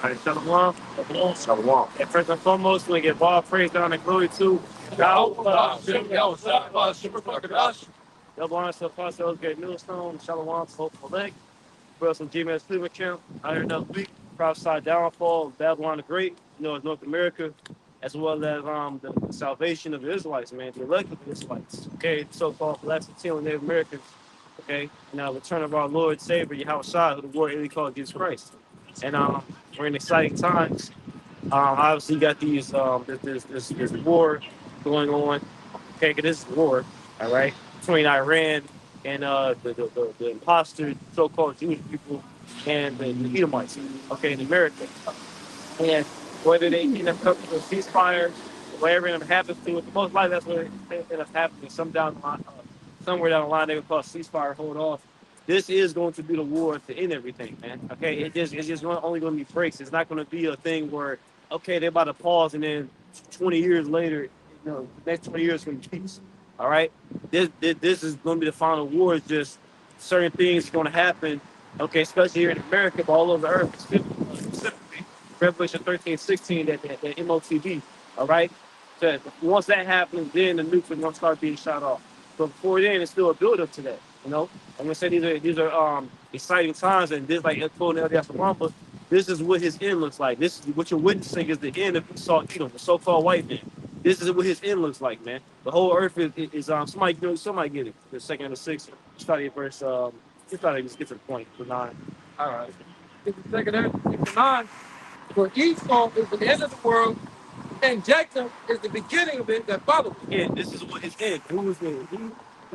All right, Shalom. Shalom. And first and foremost, we give all praise, honor, and glory to Yahweh. Double honor to Apostle Great Millstone, Shalom, Hopeful Lake. For some GMS Cleveland camp, out here another week. Prophesied downfall of Babylon the Great, North America, as well as the salvation of the Israelites, man, the elect of the Israelites, okay, so-called blacks and Native Americans, okay, now return of our Lord Savior Yahweh Shai, who the word really called Jesus Christ. And we're in exciting times. Obviously, you got this war going on. Okay, 'cause this is war, all right, between Iran and the imposter so-called Jewish people and the Edomites, okay, in America. And whether they end up coming to a ceasefire, whatever end up happens to it, most likely that's what it end up happening. Somewhere down the line, they will call a ceasefire, hold off. This is going to be the war to end everything, man. Okay, it's just only going to be breaks. It's not going to be a thing where okay they're about to pause and then 20 years later, next 20 years going to be peace. All right, this is going to be the final war. It's just certain things going to happen. Okay, especially here in America, but all over the earth, specifically Revelation 13:16, that MOTV. All right, so once that happens, then the nukes are going to start being shot off. But before then, it's still a build up to that. I'm gonna say these are exciting times, and this like Antonio Diasaramba, this is what his end looks like. This is what you're witnessing is the end of Esau Edom, the so-called white man. This is what his end looks like, man. The whole earth is somebody get it. The second and the sixth. Start at verse just try to just get to the point for 9. All right. It's the second and 9. For Esau is the end of the world, and Jacob is the beginning of it that follows. Again, this is what his end. Who was the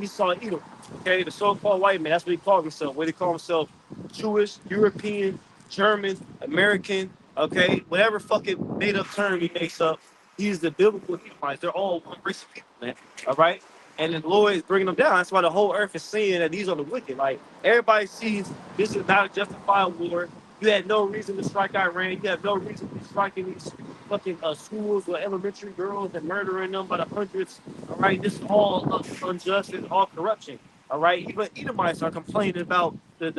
Esau Edom? Okay, the so-called white man. That's what he called himself. What he called himself? Jewish, European, German, American. Okay, whatever fucking made-up term he makes up, he's the biblical Edomites. They're all one race of people, man. All right, and the Lord is bringing them down. That's why the whole earth is seeing that these are the wicked. Like everybody sees, this is not a justified war. You had no reason to strike Iran. You have no reason to be striking these fucking schools with elementary girls and murdering them by the hundreds. All right, this is all unjust and all corruption. All right, even Edomites are complaining about their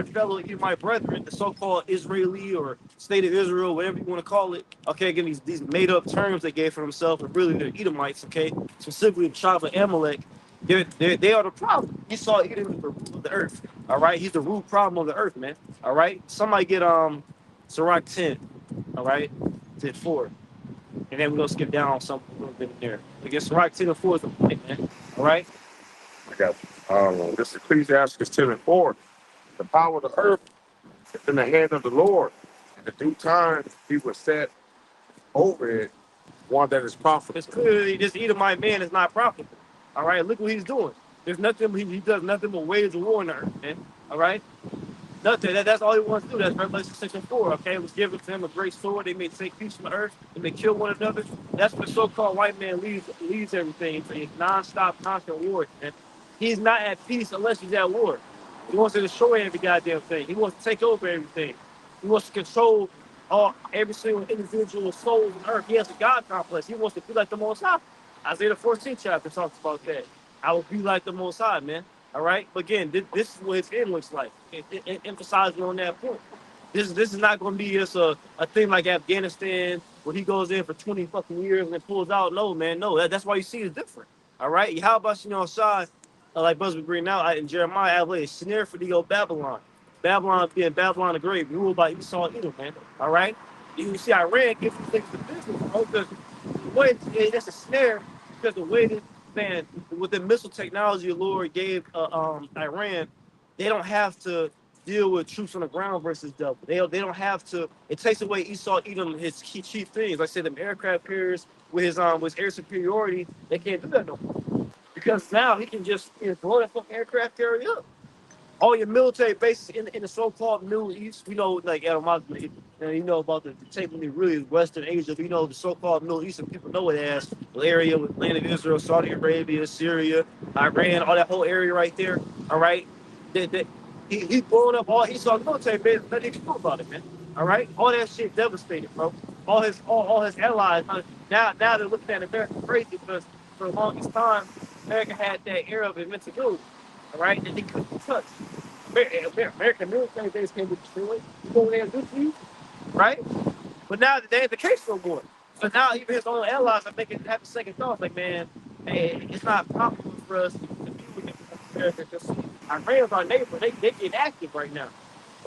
fellow Edomite brethren, the so-called Israeli or state of Israel, whatever you want to call it. Okay, again, these made-up terms they gave for themselves, but really they're Edomites. Okay, specifically the tribe of Amalek. They are the problem. Esau Edom is the root of the earth. All right, he's the root problem of the earth, man. All right, somebody get Sirach 10. All right, 10:4. And then we're gonna skip down something a little bit in there. I guess Sirach 10:4 is the point, man. All right. I got this is Ecclesiastes 10:4. The power of the earth is in the hand of the Lord. In due time, he will set over it one that is profitable. It's clearly this Edomite man is not profitable. All right, look what he's doing. There's nothing he does nothing but wage a war on the earth, man. All right. Nothing. That's all he wants to do. That's Revelation 6:4. Okay, it was given to him a great sword. They may take peace from the earth. They may kill one another. That's what the so-called white man leads everything. It's a non-stop, constant war. And he's not at peace unless he's at war. He wants to destroy every goddamn thing. He wants to take over everything. He wants to control every single individual soul on earth. He has a God complex. He wants to be like the Most High. Isaiah the 14th chapter talks about that. I will be like the Most High, man. All right. But again, this is what his end looks like. It emphasizing on that point. This is not going to be just a thing like Afghanistan where he goes in for 20 fucking years and then pulls out. No, man. No, that's why you see it's different. All right. How about Shai, like Buzz Green now in Jeremiah, I laid a snare for the old Babylon. Babylon being Babylon the Great, ruled by Esau Edom, man. All right. You see, Iran gives these things to business, bro. Because that's a snare because the way that man with the missile technology the Lord gave Iran, they don't have to deal with troops on the ground versus double. They don't have to. It takes away Esau Edom his key chief things. Like I said, the aircraft carriers with air superiority, they can't do that no more because now he can just blow that fucking aircraft carrier up. All your military bases in the so-called Middle East, we know like Adam, you know about the technically really Western Asia. We know the so-called Middle East, and people know it as the area with land of Israel, Saudi Arabia, Syria, Iran, all that whole area right there. All right, he blowing up all he saw military bases. Nothing he can do about it, man. All right, all that shit devastated, bro. All his allies. Now they're looking at America crazy because for the longest time America had that era of invincibility. All right, that they couldn't touch. American military base can't be destroyed. You know what they do to you? right? But now that ain't the case no more. So now even his own allies are making have second thoughts, like, man, hey, it's not possible for us to do with America because Iran's our neighbor. They get active right now.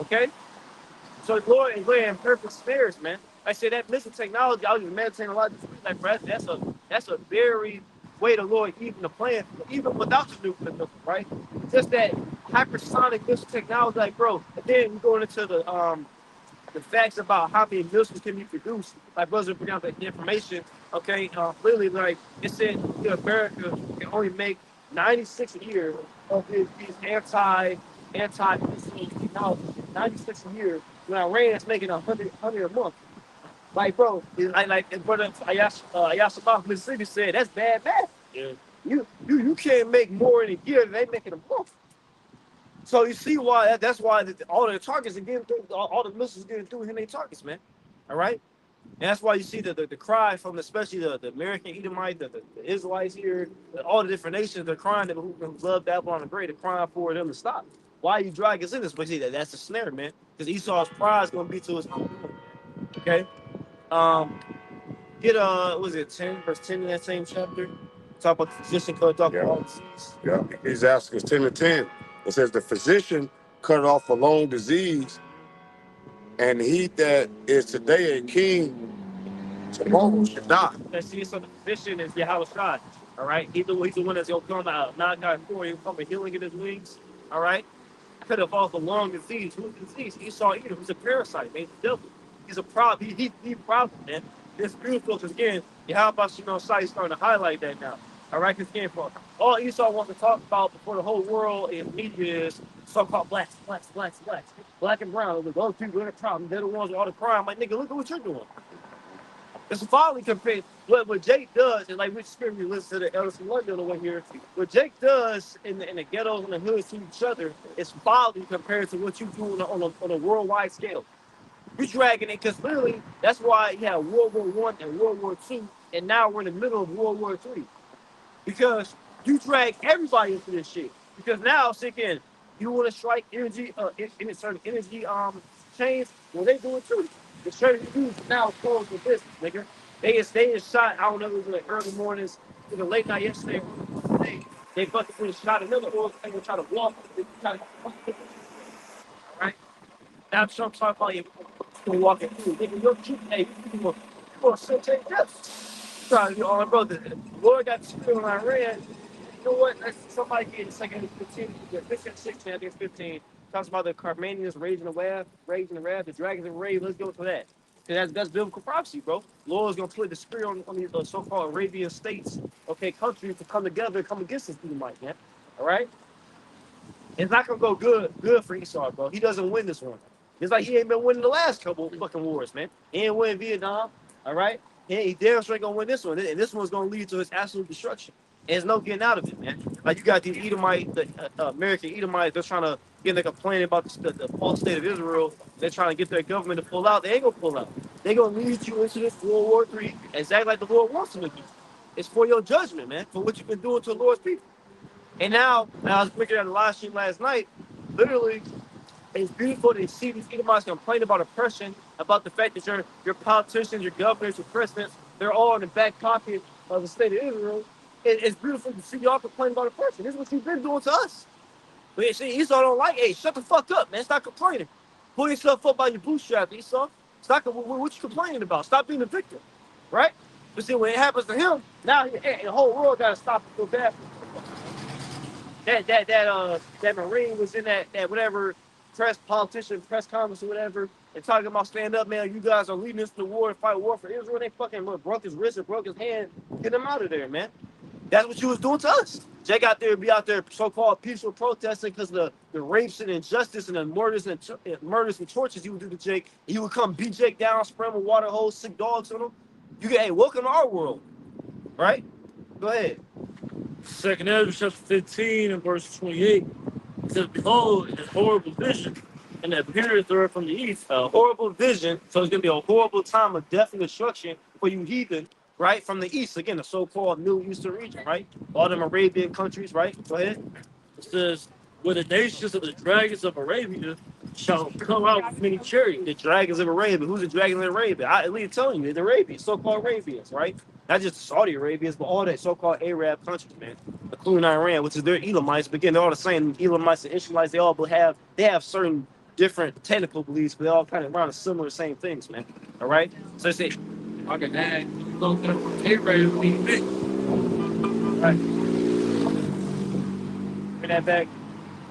Okay? So the Lord is laying perfect spares, man. Like I said, that missile technology, I was just meditating a lot this week, like, bro, that's a very way the Lord even the plan, even without the nuclear missile, right? Just that hypersonic missile technology, like, bro. And then we going into the facts about how many missiles can be produced. Like brothers bring out the information. Okay, literally, like it said, America can only make 96 a year of these anti missile technology. 96 a year. When Iran is making 100 a month. Like, bro, like brother Ayasabah Mississippi said, that's bad math. Yeah. You can't make more in a year than they make in a month. So you see why that's why all the targets are getting through, all the missiles getting through him, they targets, man. All right, and that's why you see the cry from especially the American Edomite, the Israelites here, all the different nations, they're crying that who love Babylon the Great, they're crying for them to stop. Why you drag us in this? But see that's the snare, man, because Esau's pride is going to be to his own doing. Okay, um, get was it 10 verse 10 in that same chapter? Talk about the physician cut off Yeah. all disease. Yeah. Ecclesiastes 10 and 10. It says the physician cut off a long disease, and he that is today a king tomorrow should die. Let's see, so the physician is Yahweh Shai. All right, he's the one that's gonna come out. Not God for he'll come with healing in his wings. All right, cut off all the lung disease. Who's the disease? Esau Edom. He's a parasite, man. The devil. He's a problem. He problem, man. It's beautiful because again, Yahweh Shai is starting to highlight that now. All right, because again, for all Esau wants to talk about before the whole world in media is so-called blacks, black and brown. Those people are the problem. They're the ones with all the crime. Like, nigga, look at what you're doing. It's folly compared. What Jake does, and like Rich Spirit, we listen to the Ellis in London over here. What Jake does in the ghettos and the hoods to each other is folly compared to what you do on a worldwide scale. You're dragging it because literally that's why you had World War I and World War II, and now we're in the middle of World War III because you drag everybody into this shit. Because now, again, you want to strike energy, in certain energy chains. Well, they do it too. The certain dudes now closed with business, nigga. They just shot. I don't know. It was like early mornings, to the late night yesterday. They fucking shot another oil tanker trying to block. They try to, right? Now Trump talking about you walking through. Nigga, your truth, hey, you gonna still take deaths. Trying to do all bro. The Lord got screwed on Iran. You know what? Somebody get a second 15, 15, 16, I think it's 15. Talks about the Carmanians raging the wrath, the dragons and rage. Let's go to that. Because that's biblical prophecy, bro. Lord's gonna put the spirit on these so-called Arabian states, okay, countries to come together and come against this Edomite, man. All right? It's not gonna go good for Esau, bro. He doesn't win this one. It's like he ain't been winning the last couple of fucking wars, man. He ain't win Vietnam, all right? He damn sure ain't gonna win this one. And this one's gonna lead to his absolute destruction. And there's no getting out of it, man. Like you got these Edomite, the American Edomites, they're trying to get the complaining about the false state of Israel. They're trying to get their government to pull out. They ain't gonna pull out. They're gonna lead you into this World War III exactly like the Lord wants them to do. It's for your judgment, man, for what you've been doing to the Lord's people. And now, I was looking at the live stream last night. Literally, it's beautiful to see these Edomites complain about oppression, about the fact that your politicians, your governors, your presidents, they're all in the back pocket of the state of Israel. It's beautiful to see y'all complain about oppression. This is what you've been doing to us. But you see, Esau don't like, hey, shut the fuck up, man. Stop complaining. Pull yourself up by your bootstraps, Esau. Stop, what you complaining about? Stop being a victim, right? But see, when it happens to him, now the whole world got to stop and feel bad that Marine was in that whatever press conference or whatever, and talking about stand up, man. You guys are leading us to war and fight war for Israel. They fucking broke his wrist and broke his hand. Get him out of there, man. That's what you was doing to us. Jake out there be out there so-called peaceful protesting because the rapes and injustice and the murders and tortures you would do to Jake. You would come beat Jake down, spray him with water hose, sick dogs on him. You get, hey, welcome to our world, right? Go ahead. Second Ezra chapter 15 and verse 28. It says, behold, a horrible vision, and it appeareth there from the east. A horrible vision. So it's gonna be a horrible time of death and destruction for you heathen, right? From the east, again, the so-called Middle Eastern region, right? All them Arabian countries, right? Go ahead. It says, where the nations of the dragons of Arabia shall come out with many chariots. The dragons of Arabia. Who's the dragons of Arabia? I at least telling you, the Arabians, so-called Arabians, right? Not just Saudi Arabians, but all that so-called Arab countries, man, including Iran, which is their Elamites. But again, they're all the same. Elamites and Ishmaelites, they have certain different technical beliefs, but they all kind of around the similar same things, man. All right. So they say, I can add Arab would be big. right, bring that back.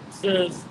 It says,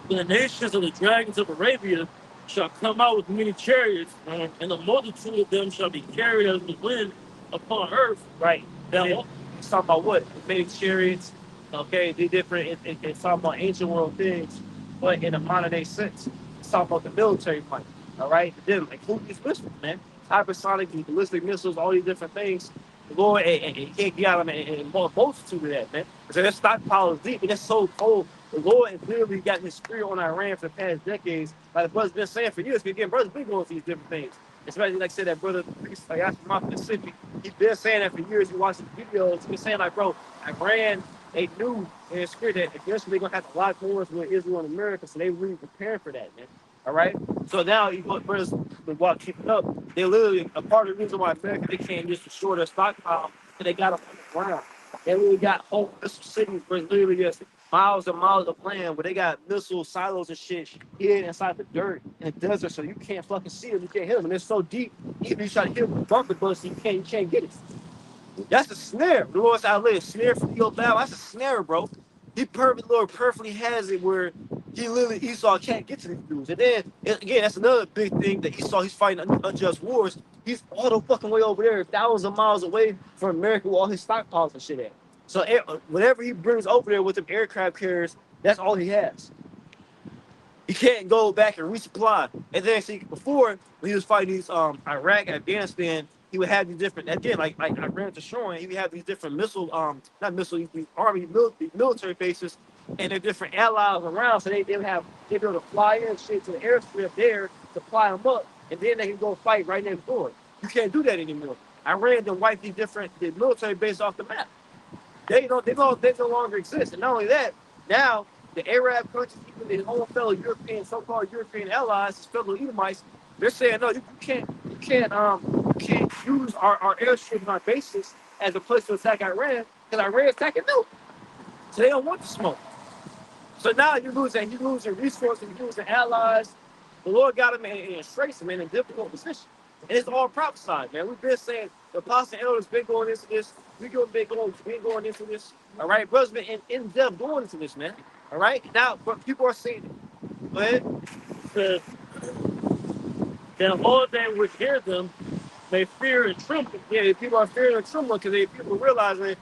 the nations of the dragons of Arabia shall come out with many chariots, and the multitude of them shall be carried as the wind upon earth. Right. Now, Now, it's talking about what? Many chariots. Okay, they're different. It's talking about ancient world things, but in a modern day sense, it's talking about the military might. All right, then include these missiles, man. Hypersonic, and ballistic missiles, all these different things. The Lord, and you can't get out of them and more multitude of that, man. So their stockpile is deep, and it's so cold. The Lord has literally got his spirit on Iran for the past decades. Like the brother's been saying for years, again, brothers been going through these different things. Especially like I said, that brother priest, like that's from Mississippi. He's been saying that for years. He watched the videos. He's been saying like, bro, Iran, they knew in the spirit that eventually they're gonna have to lock wars with Israel and America, so they really preparing for that, man. All right. So now you go brothers while keeping up, they literally a part of the reason why America they can't just destroy their stockpile because they got them on the ground. They really got whole missile cities where it's literally just miles and miles of land where they got missile silos and shit hid inside the dirt in the desert, so you can't fucking see them, you can't hit them, and they're so deep. Even if you try to hit them with bumper bullets, you can't get it. That's a snare. The Lord's outlet, snare for your battle. That's a snare, bro. Lord perfectly has it where he literally Esau can't get to these dudes. And then again, that's another big thing that Esau he's fighting unjust wars. He's all the fucking way over there, thousands of miles away from America with all his stockpiles and shit at. So whatever he brings over there with them aircraft carriers, that's all he has. He can't go back and resupply. And then see before when he was fighting these Iraq, Afghanistan, he would have these different again like Iran to showing he would have these different missile not missile these army military bases and their different allies around. So they would have they be able to fly in shit to the airstrip there to fly them up, and then they can go fight right next door. You can't do that anymore. Iran then wiped the military base off the map. They no longer exist. And not only that, now the Arab countries, even their own fellow European, so-called European allies, his fellow Edomites, they're saying no, you can't use our airstrips and our bases as a place to attack Iran because Iran's attacking them. So they don't want the smoke. So now you're losing resources, you're losing allies. The Lord got him and straight him in a difficult position. And it's all prophesied, man. We've been saying the apostle and elders been going into this. We've been going into this. All right, brothers been in depth going into this, man. All right. Now, but people are saying it. Go ahead. Then all that would hear them may fear and tremble. Yeah, people are fearing and trembling because people realizing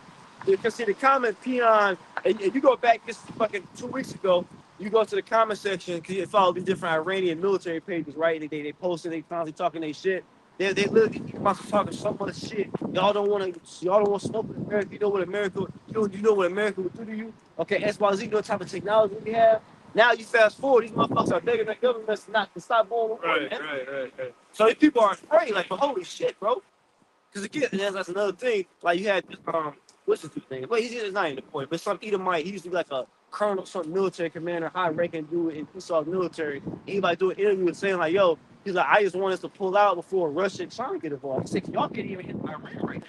you can see the comment peon. And if you go back just fucking 2 weeks ago, you go to the comment section because you follow these different Iranian military pages, right? They posted, they finally talking their shit. They literally talking so much shit. Y'all don't want to smoke with America. You know what America would do to you? Okay, XYZ, you know what type of technology we have. Now you fast forward, these motherfuckers are begging the government to stop going with war, man. Right. So these people are afraid, like, but holy shit, bro. Because again, that's another thing. Like you had what's his name? Well, he's not even the point, but some Edomite, he used to be like a colonel, some military commander, high ranking dude in Esau's military. He like doing an interview and saying like, yo, he's like, I just want us to pull out before Russia and China get involved. He said, y'all can't even hit Iran right now.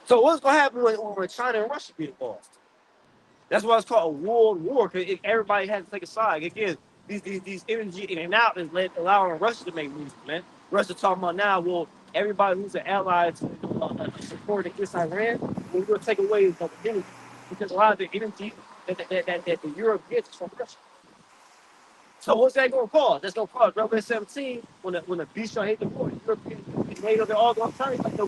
So what's gonna happen when China and Russia get involved? That's why it's called a world war, because everybody has to take a side. Again, these energy in and out is allowing Russia to make moves, man. Russia talking about now, well, everybody who's an ally to support against Iran, we're going to take away the energy. Because a lot of the energy that the Europe gets is from Russia. So what's that going to cause? That's going to cause Revelation 17, when the beast shall hate the Lord, European, NATO, they're all going to turn. Like, no,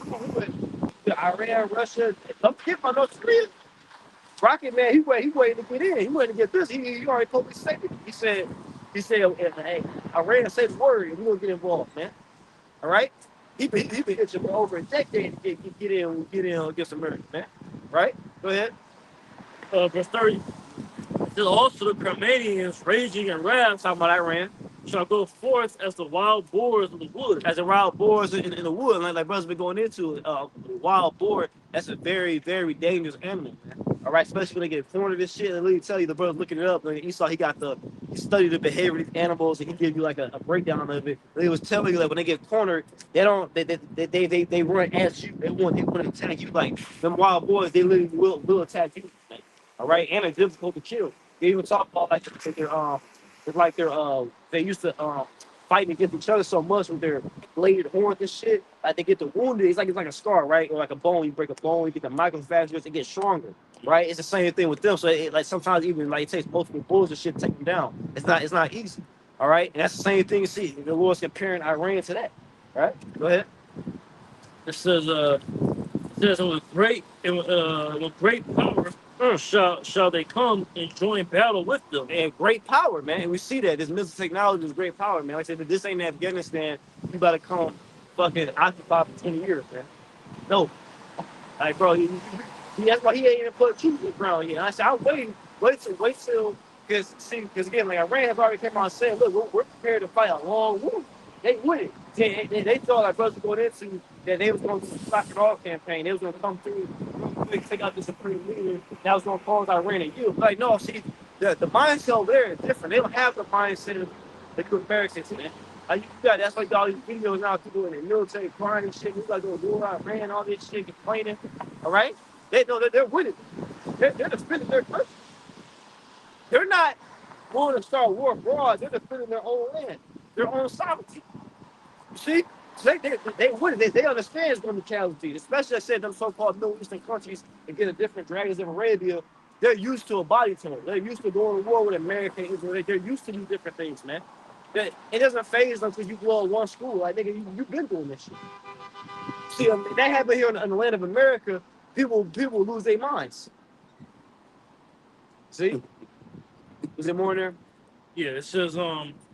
the Iran, Russia, don't forget about North Korea. Rocket Man, he waiting to get in. He waiting to get this. He already told me to say it. He said, hey, Iran say the word and we're gonna get involved, man. All right? He been itching for over a decade to get in against America, man. Right? Go ahead. Verse 30. It says, also the Carmanians raging in wrath Talking about Iran. shall go forth as the wild boars of the wood. As the wild boars in the wood, like brothers been going into wild boar, that's a very, very dangerous animal, man. All right, especially when they get cornered this shit, they literally tell you the brother's looking it up. And Esau, he studied the behavior of these animals, and he gave you like a breakdown of it. And he was telling you that when they get cornered, they don't they run at you. They want to attack you. Like them wild boys, they literally will attack you. All right, and it's difficult to kill. They even talk about like they used to fighting against each other so much with their bladed horns and shit. Like they get the wounded, it's like a scar, right? Or like a bone. You break a bone, you get the microfractures, it gets stronger, right? It's the same thing with them. So like sometimes even like it takes multiple bulls and shit to take them down. It's not easy. All right, and that's the same thing. You see, the Lord's comparing Iran to that. All right, go ahead. It says with great power shall they come and join battle with them. And great power, man. And we see that this missile technology is great power, man. Like I said, if this ain't Afghanistan, you better come fucking occupy for 20 years, man. No, like bro, that's why he ain't even put troops in the ground yet. And I said, I'll wait till, because again, like Iran has already came out and said, look, we're prepared to fight a long war. They wouldn't. They thought our brothers were going into that they was going to stop it all campaign. They was going to come through real quick, take out the supreme leader. That was going to cause Iran a yield. Like no, see, the mindset over there is different. They don't have the mindset of the good Americans, man. That's why you got all these videos now people in the military crying and shit. You got to do Iran, all this shit, complaining. All right, they know that they're with it. They're defending their country. They're not going to start war abroad. They're defending their own land, their own sovereignty. You see, so they would it. They understand it's going to be casualties, especially I said them so-called Middle Eastern countries and get a different dragons of Arabia. They're used to a body tone. They're used to going to war with America and Israel. They're used to these different things, man. It doesn't phase them because you blow one school. Like nigga, you've been doing this shit. See, that happened here in the land of America. People lose their minds. See, is there more in there? Yeah, it says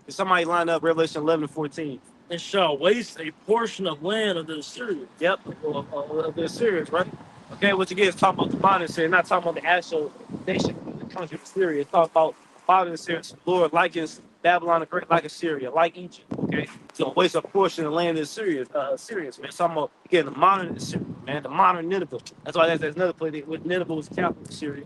Somebody line up Revelation 11:14. and shall waste a portion of land of the Assyrians. Yep, of the Assyrians, right? Okay, what you get is talking about the modern Syria, not talking about the actual nation of the country of Syria. It's talking about modern Syria. Lord likens Babylon the Great like Assyria, like Egypt. Okay, so waste a portion of the land of the Assyrians, man. It's talking about again the modern Assyria, man, the modern Nineveh. That's why there's another place with Nineveh was the capital of Syria,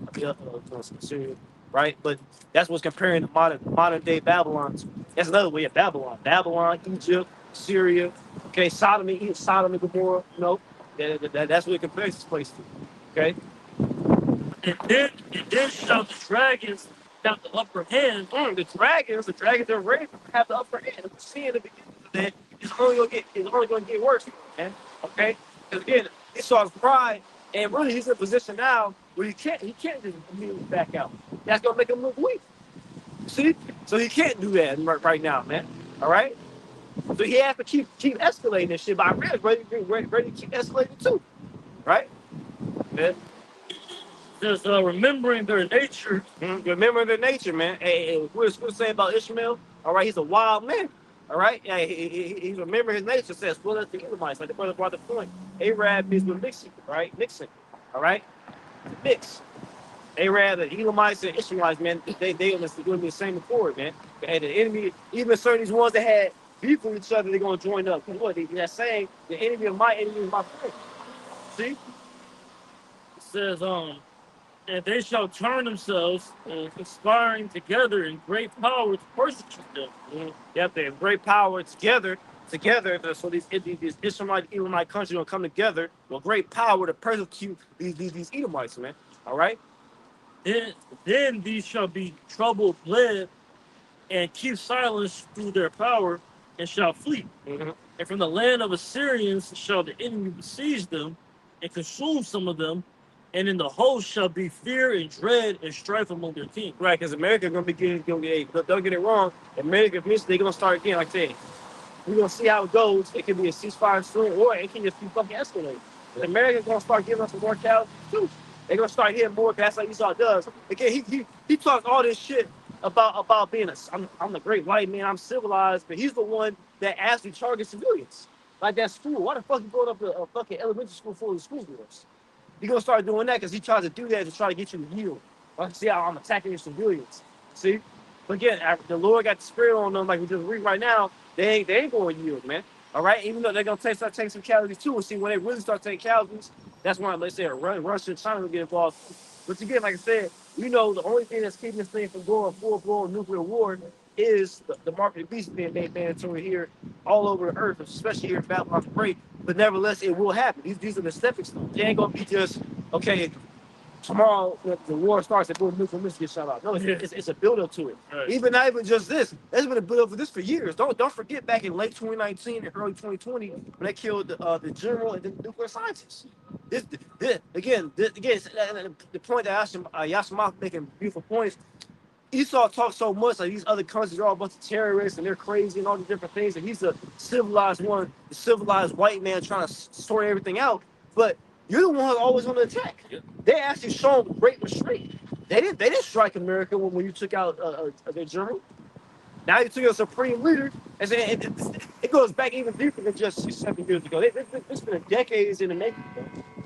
Syria, right? But that's what's comparing the modern day Babylon to. That's another way of Babylon, Egypt, Syria, okay, Sodom and Gomorrah, you know, that's what it compares this place to, okay? And then shall the dragons have the upper hand. The dragons are ready to have the upper hand. We're seeing the beginning of that. It's only gonna get worse, man. Okay? Because again, Esau's pride, and really he's in a position now where he can't just immediately back out. That's gonna make him look weak. See? So he can't do that right now, man. All right? So he has to keep escalating this shit, but I'm ready to keep escalating too. Right? Yeah. Says remembering their nature. Remember their nature, man. Hey, we're saying about Ishmael. All right, he's a wild man. All right, yeah, he remember his nature. Says, well, that's the Edomites. Like the brother brought the point. Arab is with mixing, right? Mixing. All right, mix. Arab, the Edomites, and Ishmaelites, man. They going to be the same accord, man. And the enemy, even certain these ones that had beef with each other, they're going to join up. Because what? They're saying the enemy of my enemy is my friend. See? It says and they shall turn themselves, conspiring together in great power to persecute them. Yep, they have great power together. So these Ishmaelite, Edomite countries gonna come together with great power to persecute these Edomites, man. All right. Then these shall be troubled, led, and keep silence through their power, and shall flee. Mm-hmm. And from the land of Assyrians shall the enemy besiege them, and consume some of them. And in the host shall be fear and dread and strife among their kings. Right, because America gonna be getting, don't get it wrong. America eventually they're gonna start again, like I said. We're gonna see how it goes. It can be a ceasefire soon, or it can just be fucking escalating. But America's gonna start giving us some more casualties too. They're gonna start hitting more. That's like Esau does. Again, he talks all this shit about being I'm the great white man. I'm civilized, but he's the one that actually targets civilians. Like that school. Why the fuck you going up to a fucking elementary school full of school girls? He's gonna start doing that because he tries to do that to try to get you to yield. See how I'm attacking your civilians. See? But again, the Lord got the spirit on them, like we just read right now, they ain't going to yield, man. All right? Even though they're gonna start taking some casualties too. And see, when they really start taking casualties, that's when let's say Russia and China will get involved. But again, like I said, we know the only thing that's keeping this thing from going full-blown nuclear war is the mark of the beast being made mandatory here all over the earth, especially here in Babylon's Great. But nevertheless, it will happen. These are the stepping stones. They ain't gonna be just okay. Tomorrow the war starts and boom, nuclear missiles get shot out. No, it's a build up to it. Right. Even not even just this. There's been a build up for this for years. Don't forget back in late 2019 and early 2020 when they killed the general and the nuclear scientists. Again, the point that Yashima making beautiful points. Esau talks so much like these other countries are all a bunch of terrorists and they're crazy and all these different things. And he's a civilized one, the civilized white man trying to sort everything out. But you're the one who's always on the attack. They actually shown great restraint. They didn't strike America when you took out their general. Now you took a supreme leader, and it goes back even deeper than just 6-7 years ago. It's been decades in the making,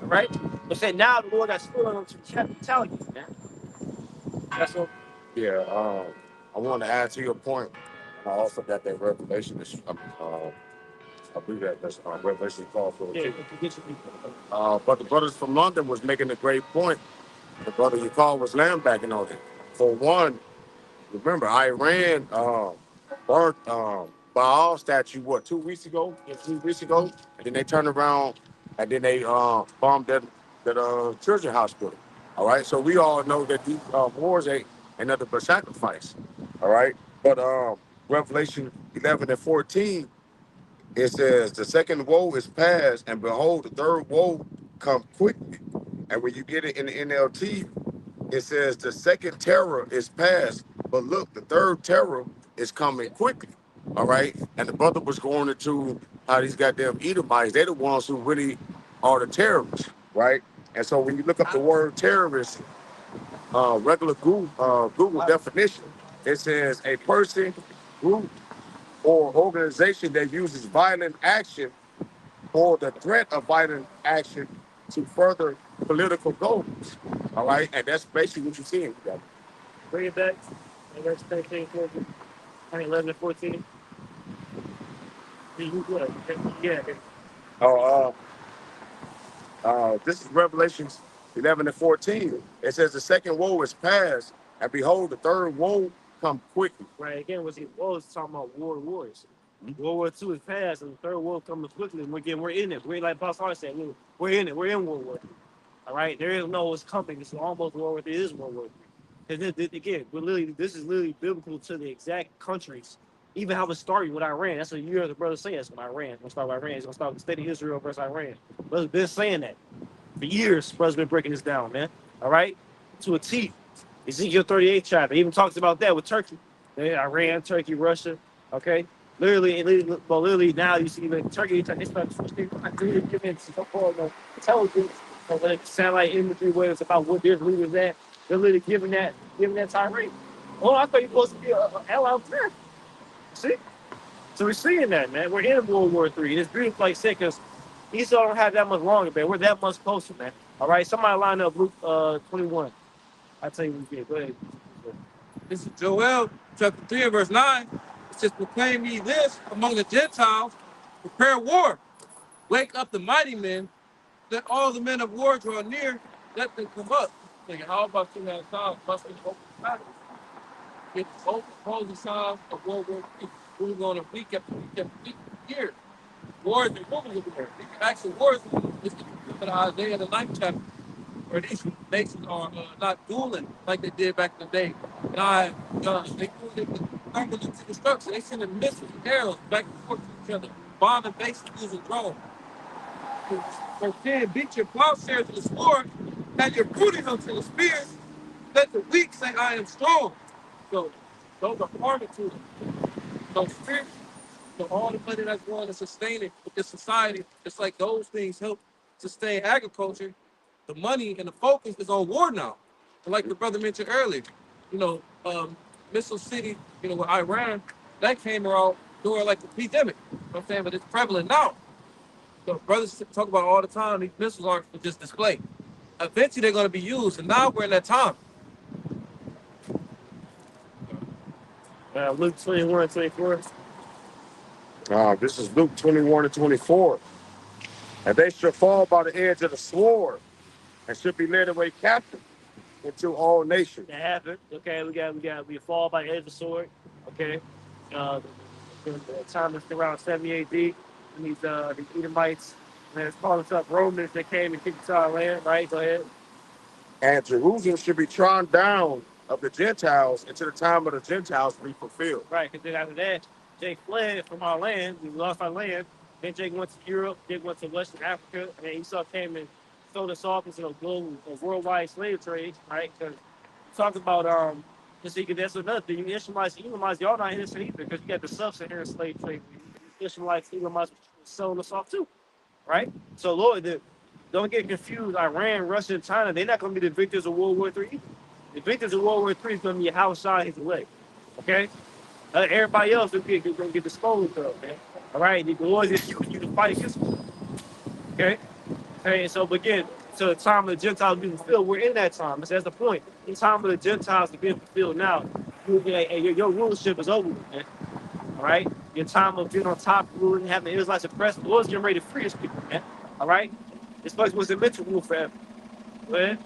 all right? But say now the Lord got still on to brutality, man. That's all. Yeah, I want to add to your point. And I also got that revelation. I believe that's Revelation 12 for the Yeah, king. get your people. But the brothers from London was making a great point. The brother you called was lambacking on it. For one, remember Iran burnt Baal statue what 2 weeks ago, 3 weeks ago, and then they turned around and then they bombed that children's hospital. All right, so we all know that these wars ain't nothing but sacrifice. All right, but Revelation 11 and 14 it says the second woe is past, and behold, the third woe come quickly. And when you get it in the NLT, it says the second terror is past, but look, the third terror is coming quickly. All right. And the brother was going into how these goddamn Edomites, they're the ones who really are the terrorists, right? And so when you look up the word terrorist, regular Google definition, it says a person, group, or organization that uses violent action or the threat of violent action to further political goals. All right. And that's basically what you're seeing. Bring it back. Verse 13, 14, 11 and 14. Yeah. Oh, this is Revelations 11 and 14. It says the second woe is past, and behold, the third woe come quickly. Right. Again, was talking about war wars. World War II is past, and the third world coming quickly. And we're in it. We're like Boss Hart said, we're in it. We're in World War III. All right. There is no what's coming. It's almost World War III. It is World War III. And then, again, this is literally biblical to the exact countries. Even how it started with Iran. That's what you hear the brother say. That's when Iran. It's gonna start with Iran. It's gonna start with the state of Israel versus Iran. Brother's been saying that for years. Brother's been breaking this down, man. All right, to a T. Ezekiel 38 chapter even talks about that with Turkey. Yeah, Iran, Turkey, Russia. Okay, literally now you see like Turkey. They start giving so-called intelligence, like satellite imagery, where it's about what their leaders at. They're literally giving that tirade. Oh, I thought you're supposed to be a ally of Turkey. See, so we're seeing that, man. We're in World War III. And it's beautiful, like I said, because Esau don't have that much longer, man. We're that much closer, man. All right, somebody line up Luke 21. I'll tell you what you get. Go ahead. This is Joel chapter 3 and verse 9. It says, proclaim ye this among the Gentiles, prepare war, wake up the mighty men, let all the men of war draw near, let them come up. Thinking, how about you have time busting open battles? Get both opposing sides of World War III. We're going to week after week after week, years. Wars and rumors of war. These actual wars is in Isaiah the 9th chapter, where these nations are not dueling like they did back in the day. They do it with unbelievable destruction. They sending missiles and arrows back and forth to each other, bombing bases using drones. Verse 10, beat your plowshares to the sword, and your booties unto the spears. Let the weak say, I am strong. So those are harming to them. So spiritually, so all the money that's going to sustain it with this society, it's like those things help sustain agriculture. The money and the focus is on war now. And like the brother mentioned earlier, you know, Missile City, with Iran, that came around during like the pandemic. You know what I'm saying? But it's prevalent now. So brothers talk about all the time, these missiles aren't for just display. Eventually they're going to be used, and now we're in that time. Luke 21 and 24. This is Luke 21 and 24. And they shall fall by the edge of the sword and should be led away captive. into all nations. That happened. Okay, we fall by the edge of the sword. Okay, uh, the time is around 70 A.D. And these Edomites, man, it's calling up Romans that came and kicked to our land. Right, go ahead. And Jerusalem should be trodden down of the Gentiles until the time of the Gentiles be fulfilled. Right, because then after that, Jake fled from our land. We lost our land. Then Jake went to Europe. Jake went to Western Africa. And then Esau came and sold us off into a global, a worldwide slave trade. Right, because talk about just so that's another thing. You Ishmaelites, Edomites, y'all not innocent either because you got the sub-Saharan slave trade. Ishmaelites, Edomites selling us off too, right? So Lord, don't get confused. Iran, Russia, and China, they're not going to be the victors of World War III either. The victors of World War III is going to be Hawashai his leg, okay? Everybody else is going to get disposed of, man. All right, the Lord is using you to fight against them, okay? Okay, so again, so the time of the Gentiles being fulfilled, we're in that time. That's the point. The time of the Gentiles is being fulfilled now. Your rulership is over, man. All right? Your time of being on top, ruling, having the Israelites oppressed, the Lord's getting ready to free his people, man. All right? This place wasn't meant to rule forever. Go ahead.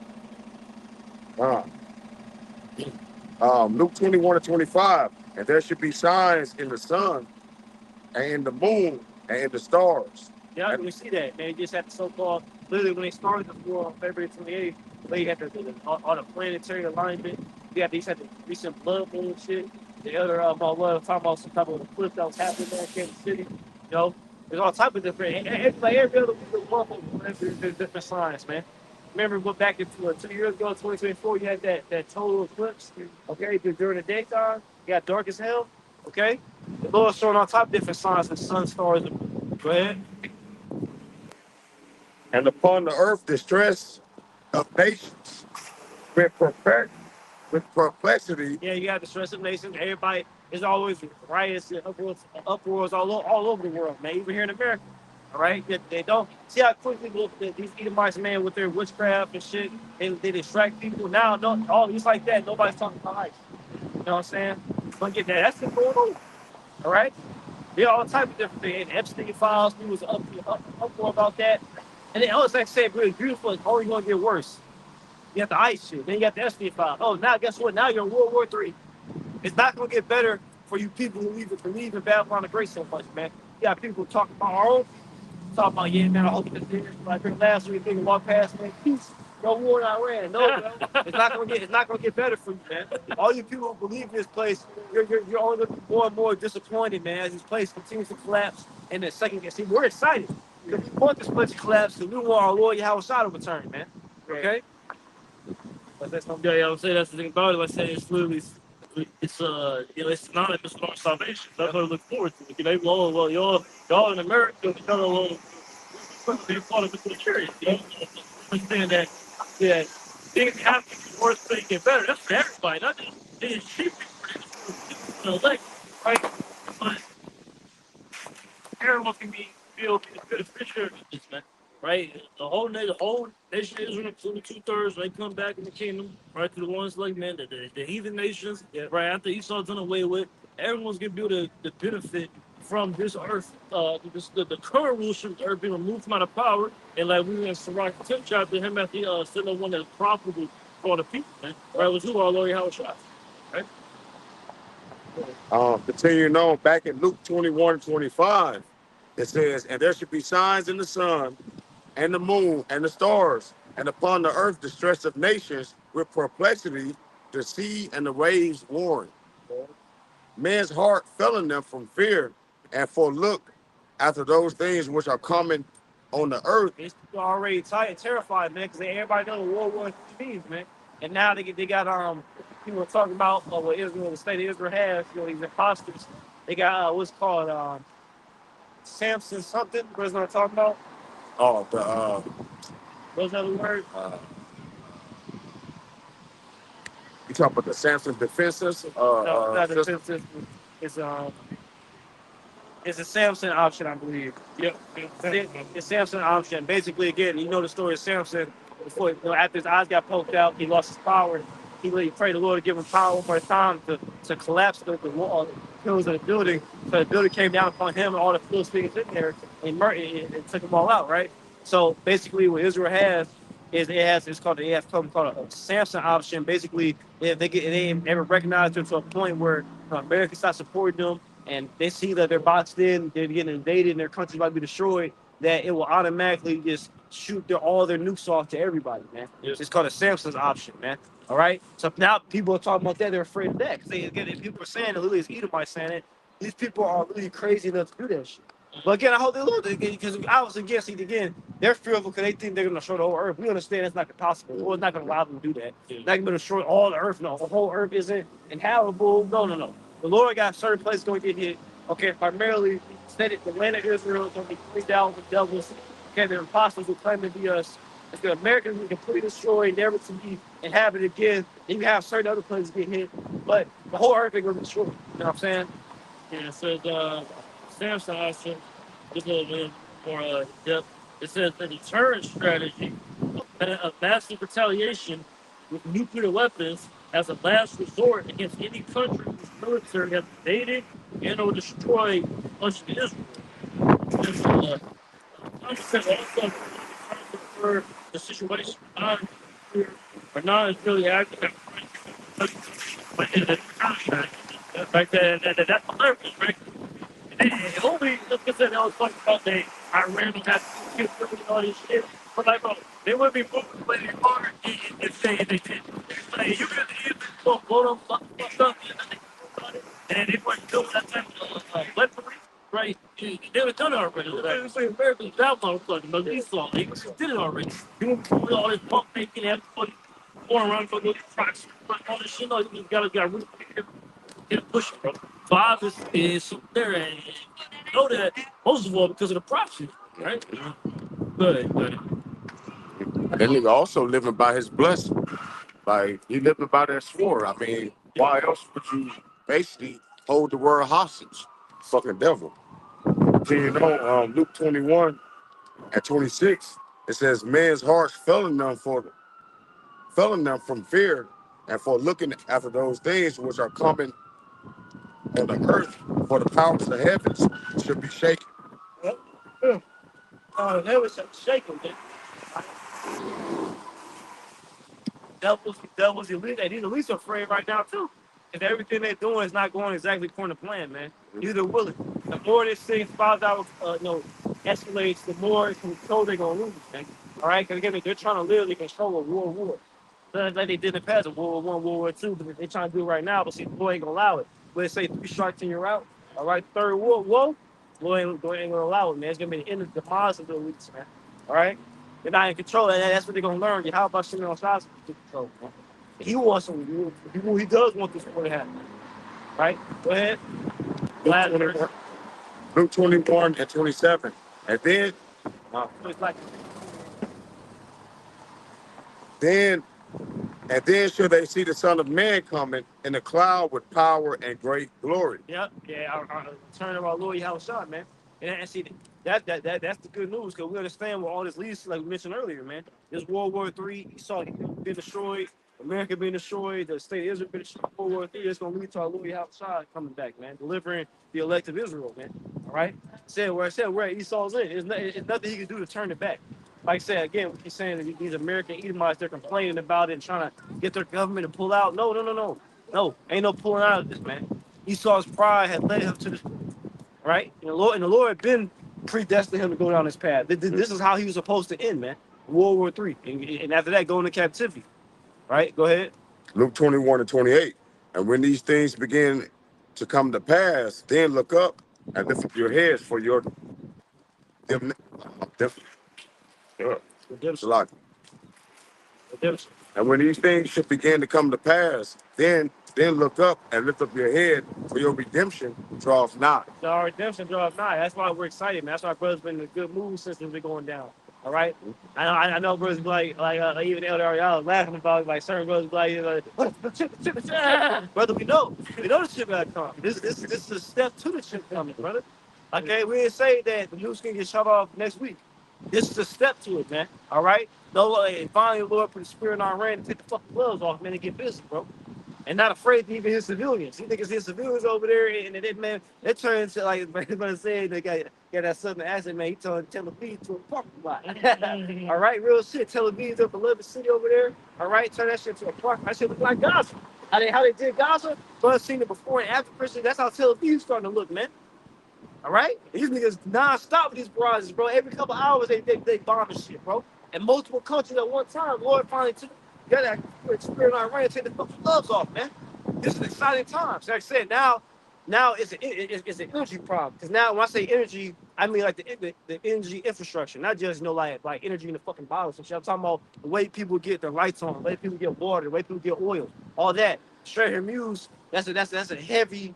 Uh, Luke 21 and 25. And there should be signs in the sun and in the moon and in the stars. Yeah, we see that. They just had the so-called, literally when they started the war on February 28th, they had all the planetary alignment. You had these had the recent blood moon shit. The other talking about some type of eclipse that was happening there in Kansas City. You know, there's all type of different every other week of month, there's different signs, man. Remember, what back into 2 years ago, 2024, you had that total eclipse. Okay, during the daytime, you got dark as hell. Okay, the Lord's showing on top different signs and sun, stars. Go ahead. And upon the earth distress of nations with perplexity. Yeah, you got the stress of nations. Everybody is always riots and uproars all over the world, man. Even here in America. All right, they don't see how quickly these Edomites, man, with their witchcraft and shit, they distract people. Now, no, all just like that. Nobody's talking about ice. You know what I'm saying? But get that. That's still going on. All right. There are all types of different things. Epstein files. We was uproar about that. And then, it's like I said, really beautiful. It's only going to get worse. You got the ice shit. Then you got the Epstein file. Oh, now guess what? Now you're in World War III. It's not going to get better for you people who even believe in Babylon the Great so much, man. You got people talking about our own. Talking about, yeah, man, I hope this is like last week, nigga walk past, man, peace. No war in Iran. No, bro. It's not gonna get better for you, man. All you people who believe in this place, you're only looking more and more disappointed, man, as this place continues to collapse. And the second, see, we're excited because we want this place to collapse because we want our Lord Yahweh to return, man. Okay. But that's not. Yeah, I'm saying that's the thing about it. Like I said, it's literally, it's synonymous with our salvation. That's what I look forward to. You know, well, y'all in America, they call it the church. You know, understand that things happen, worse things get better. That's for everybody, not just these cheap people, like, right? But everyone can feel beneficiary of this, man. Right? The whole nation of Israel, including 2/3, they come back in the kingdom, right? To the ones like, man, the heathen nations, right? After Esau's done away with, everyone's gonna be able to benefit from this earth, the current rulership of the earth being removed from out of power, and like we were in Sirach 10 chapter, him at the still one that's profitable for the people, man. Right? Was who our Lord Yahweh Shai, right? Continuing on, back in Luke 21 and 25, it says, and there should be signs in the sun and the moon and the stars, and upon the earth distress of nations with perplexity, the sea and the waves warring. Men's heart fell in them from fear and for look after those things which are coming on the earth. These people are already tired, terrified, man, because everybody knows what World War III means, man. And now they got people talking about what Israel, the state of Israel has, these imposters. They got what's called Samson something. What's what I'm talking about? Oh, What's that word? you talking about the Samson defenses? No, not the System? it's a Samson option, I believe. Yep. It's Samson option. Basically, again, you know the story of Samson. Before, after his eyes got poked out, he lost his power. He prayed the Lord to give him power one more time to collapse the wall, the pillars of the building. So the building came down upon him and all the Philistines in there and took them all out, right? So basically, what Israel has is it has something called a Samson option. Basically, if they ever recognize them to a point where America starts supporting them and they see that they're boxed in, they're getting invaded, and their country's about to be destroyed, that it will automatically just shoot all their nukes off to everybody, man. It's called a Samson's option, man. All right. So now people are talking about that. They're afraid of that because people are saying it. Literally, it's Edomites saying it. These people are really crazy enough to do that shit. But again, I hope they lose because I was against it again. They're fearful because they think they're going to destroy the whole earth. We understand that's not possible. The Lord's not going to allow them to do that. They're not going to destroy all the earth. No, the whole earth isn't inhabitable. No, no, no. The Lord got certain places going to get hit. Okay, primarily, said it, the land of Israel is going to be cleaned down with devils. Okay, the apostles will claim to be us. If the Americans will be completely destroyed, never to be inhabited again. Then you have certain other places get hit. But the whole earth ain't going to be destroyed. You know what I'm saying? Yeah, so Samsung also just a little bit more depth. It says the deterrent strategy of massive retaliation with nuclear weapons as a last resort against any country whose military has invaded and or destroyed much of Israel. This, also refer the situation or non-Israeli active but in the contract, right? That's hilarious, right? And only, like I said, that was talking about they Iran don't have to kill all this shit. But like, bro, they would be moving way harder if they did. Like, you could even blow them fucked up and they weren't doing that type of weaponry, right? They were done already. Like, it's like Americans, that motherfucker, but these songs, they did it already. You know, all this pump making, everybody going around for those trucks, all this shit. No, you gotta really get pushing, bro. Five is there, and you know that most of all because of the prophecy, right? Good. That nigga also living by his blessing. Like, he living by that sword. I mean, why else would you basically hold the word hostage? Fucking devil. So, you know, Luke 21 and 26, it says, man's hearts failing them from fear and for looking after those things which are coming on the earth, for the powers of the heavens should be shaken. Yeah. There was some shaking. Devils elite. And these elites are afraid right now too. Because everything they're doing is not going exactly according to plan, man. Neither will it. The more this thing spouts out, escalates, the more control they're gonna lose, man. All right, because again, they're trying to literally control a world war. Like they did in the past, of World War I, World War II, but they're trying to do it right now. But see, the boy ain't gonna allow it. But they say 3 strikes and you're out. All right, third war, whoa, boy ain't gonna allow it, man. It's gonna be the end of the demise of the elites, man. All right. They're not in control. And that's what they're gonna learn. How about Shimon Shas to control? He wants some. He does want this war to happen, right? Go ahead. Glad Luke 21 and 27. And it's like then then should they see the Son of Man coming in the cloud with power and great glory. yep, yeah. Our turn of our Lord Yahushua, man. And see that's the good news because we understand what all this leads to, like we mentioned earlier, man. This World War III, you saw it being destroyed, America being destroyed, the state of Israel being destroyed. World War III, it's gonna lead to our Lord Yahushua coming back, man, delivering the elect of Israel, man. All right. Said where Esau's in. It's nothing he can do to turn it back. Like I said again, we keep saying that these American Edomites, they're complaining about it and trying to get their government to pull out. No, ain't no pulling out of this, man. Esau's pride had led him to this, right? And the Lord had been predestined him to go down this path. This is how he was supposed to end, man. World War III, and after that, go into captivity. Right? Go ahead. Luke 21 and 28. And when these things begin to come to pass, then look up and lift up your heads for your dim, dim, Redemption. Salaki. Redemption. And when these things should begin to come to pass, then look up and lift up your head, for your redemption draws nigh. Our redemption draws nigh. That's why we're excited, man. That's why brothers been in a good mood since we've been going down. All right. I know brothers be like even Elder Ariel laughing about it, like certain brothers be like what the chip. Brother, we know the chip gotta come. This is a step to the chip coming, brother. Okay, we didn't say that the news can get shut off next week. This is a step to it, man. All right. No, finally, Lord put the spirit on our rain and take the fucking gloves off, man, and get busy, bro. and not afraid to even hit civilians. He thinks his civilians over there, and then man, it turns to like everybody saying they got that southern accent, man. He turned Tel Aviv to a parking lot. All right, real shit. Tel Aviv's up a little city over there. All right, turn that shit to a park. That shit look like Gaza. How they did Gaza? But I've seen it before and after Christian. That's how Tel Aviv's starting to look, man. All right, these niggas non-stop with these barrages, bro. Every couple hours they bomb and shit, bro. In multiple countries at one time. Lord finally took got that spirit on Iran, take the fucking gloves off, man. This is exciting times. Like I said, now it's an energy problem. Because now when I say energy, I mean like the energy infrastructure, not just like energy in the fucking bottles and shit. I'm talking about the way people get their lights on, the way people get water, the way people get oil, all that. Straight Hormuz, that's a heavy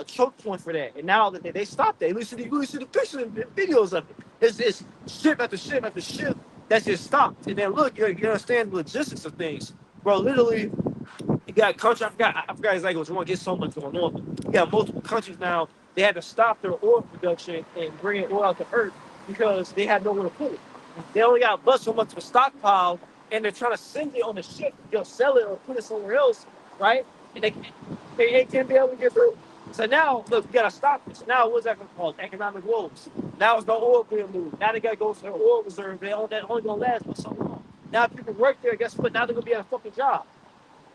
choke point for that. And now that they stopped that, you see the pictures and videos of it. It's ship after ship after ship that's just stopped. And then look, you understand the logistics of things, bro. Literally, you got country. I forgot exactly what's going. Get so much going on. But you got multiple countries now. They had to stop their oil production and bring oil out to Earth because they had nowhere to put it. They only got but so much of a stockpile, and they're trying to send it on the ship, sell it or put it somewhere else, right? And they can't be able to get through. So now, look, we gotta stop this. Now, what's that called? Economic woes. Now it's no oil being moved. Now they gotta go to their oil reserve. That only gonna last for so long. Now people work there. Guess what? Now they're gonna be at a fucking job.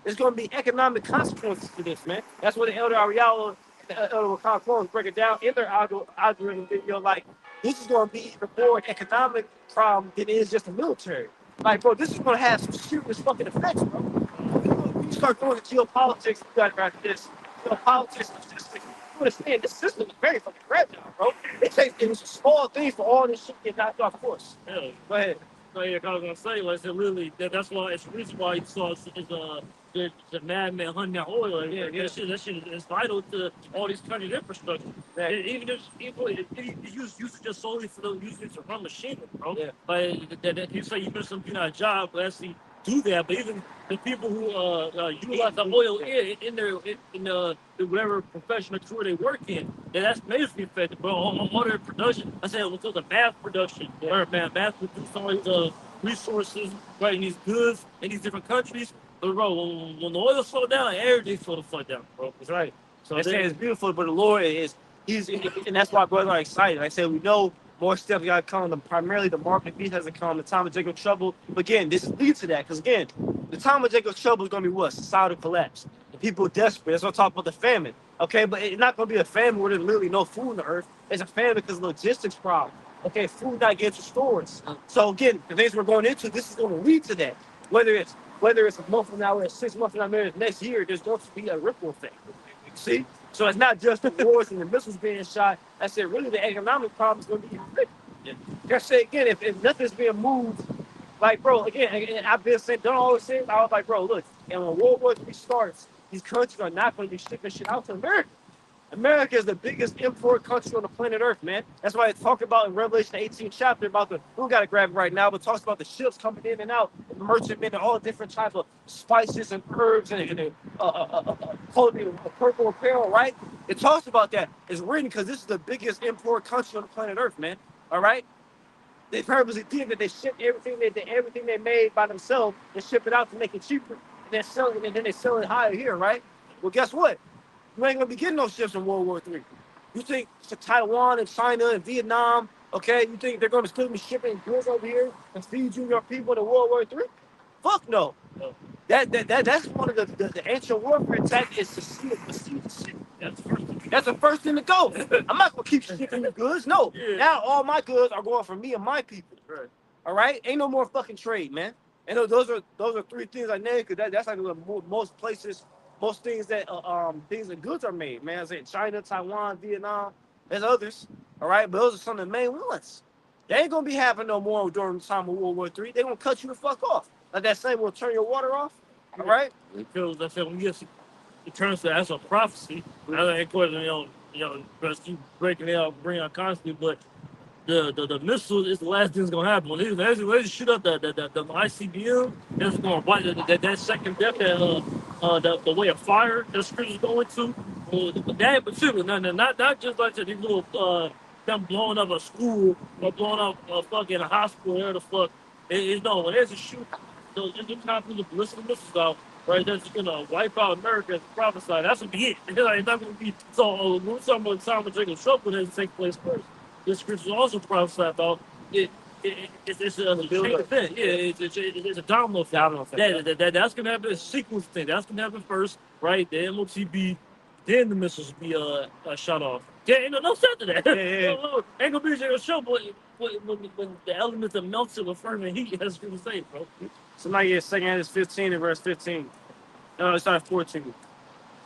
There's going to be economic consequences to this, man. That's what the Elder Ariel and Elder Wakar Clones break it down in their algorithm video. Like, this is going to be even more an economic problem than it is just the military. Like, bro, this is going to have some serious fucking effects, bro. When you start going to geopolitics, you got to this. Geopolitics is just, you understand, this system is very fucking fragile, bro. It takes it's a small thing for all this shit to get knocked off course. Yeah. Go ahead. So yeah, I was gonna say, like I said, literally, that's why it's the reason why you saw the madman hunting that oil. Like, Yeah. that shit is vital to all these countries' infrastructure. Exactly. Even if it use it just solely for the use it to run machinery, bro. Yeah. Like that you say you miss some a job, but actually do that. But even the people who utilize the oil in their whatever profession or career they work in, that's majorly affected. But all their production, I said, what's the mass production, or mass produce all these resources, right, in these goods in these different countries. But bro, when the oil slow down, everything slow the fuck down, bro. That's right. So They say it's beautiful, but the Lord he's, and that's why brothers are excited. Like I said, we know more steps got to come. Primarily, the mark of the beast hasn't come. The time of Jacob's trouble. But again, this leads to that. Because again, the time of Jacob's trouble is going to be what? Societal collapse. The people are desperate. That's what I talk about the famine. Okay, but it's not going to be a famine where there's literally no food on the earth. It's a famine because of logistics problem. Okay, food not getting to stores. So again, the things we're going into, this is going to lead to that. Whether it's a month from now or 6 months from now, maybe next year, there's going to be a ripple effect. See? So it's not just the wars and the missiles being shot. I said, really, the economic problem is going to be big. I say again, if nothing's being moved, like, bro, again, I've been saying, don't always say it. I was like, bro, look, and when World War III starts, these countries are not going to be shipping shit out to America. America is the biggest import country on the planet Earth, man. That's why it talked about in Revelation 18 chapter about we don't got to grab it right now, but talks about the ships coming in and out, and merchantmen, and all different types of spices and herbs and clothing, purple apparel, right? It talks about that. It's written because this is the biggest import country on the planet Earth, man. All right? They purposely did that. They shipped everything they made by themselves and ship it out to make it cheaper, and then sell it, and then they sell it higher here, right? Well, guess what? You ain't gonna be getting no ships in World War III. You think Taiwan and China and Vietnam, okay? You think they're gonna still be shipping goods over here and feed you your people in World War III? Fuck no. That's one of the ancient warfare tactics is to see the shit. That's the first thing to go. I'm not gonna keep shipping the goods. No. Yeah. Now all my goods are going from me and my people. Right. All right? Ain't no more fucking trade, man. And those are three things I named because that's like most places. Most things that goods are made, man. I said China, Taiwan, Vietnam. There's others, all right, but those are some of the main ones. They ain't gonna be having no more during the time of World War III. They gonna cut you the fuck off. Like that saying, will turn your water off. All right. Because I said when you it turns to that's a prophecy. I ain't question, because keep breaking it out, bringing out constantly, but the missile is the last thing that's gonna happen. When they shoot up the ICBM, it's gonna wipe that second depth the way of fire that scripture's going to. That in particular, not just like these little them blowing up a school or blowing up a fucking hospital, whatever the fuck. No, when there's a shoot, those time the ballistic missiles out, right? That's gonna wipe out America as prophesied. That's gonna be it. It's not gonna be so. When we're talking about the time of Jacob's trouble that take place first. This scripture also prophesied about it. It's a chain event. Yeah, it's a domino effect. Domino effect, That's gonna happen. A sequence thing. That's gonna happen first, right? The MOTB, then the missiles be shot off. Yeah, ain't no sense to that. Yeah. Ain't gonna be a show, but when the elements are melted with fervent heat, that's what I'm saying, bro. So now yeah, second hand is 15 and verse 15. No, it's not 14.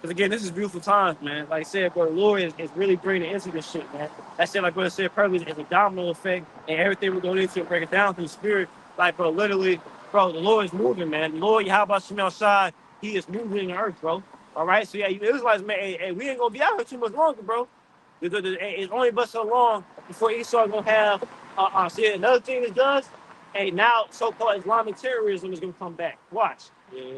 Because again, this is beautiful times, man. Like I said, bro, the Lord is really bringing into this shit, man. That shit, like what I said, perfectly, is a domino effect, and everything we're going into and break it down through the spirit. Like, bro, literally, bro, the Lord is moving, man. The Lord, how about Shemel outside? He is moving the earth, bro. All right, so yeah, you Israelites, man, hey, we ain't gonna be out here too much longer, bro. It's only but so long before Esau gonna have. See, another thing it does, hey, now so-called Islamic terrorism is gonna come back. Watch,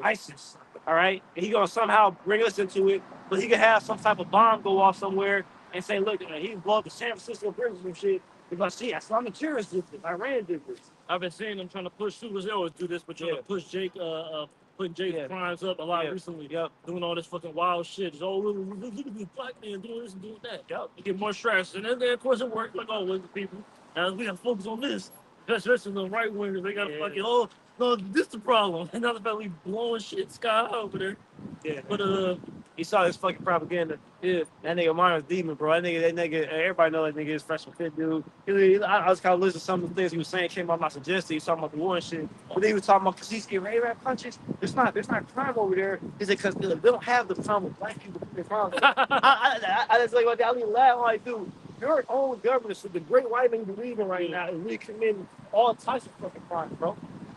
ISIS. All right, and he gonna somehow bring us into it, but he could have some type of bomb go off somewhere and say, look, he can blow up the San Francisco bridge and shit. Because see, Islamic terrorists did this, Iran did this. I've been seeing them trying to push through. They always do this, but trying to push putting Jake's crimes up a lot recently. Yep. Doing all this fucking wild shit. Just, oh, look at this black man doing this and doing that. Yep. You get more stress. And then, of course, it worked like always with people. Now we gotta focus on this. Especially the right wingers. They gotta fucking, oh, no, this the problem. And not about we blowing shit sky high over there. Yeah. But, he saw this fucking propaganda. Yeah, that nigga mine was demon, bro. That nigga, everybody know that nigga is fresh and fit, dude. I was kind of listening to some of the things he was saying, came out my suggestion. He was talking about the war and shit. But then he was talking about because he's getting Arab countries. There's not crime over there. He said because they don't have the problem with black people committing crime. I just like, I leave laugh. I'm like, dude, your own government, so the great white man you believe in right now, is really committing all types of fucking crimes, bro.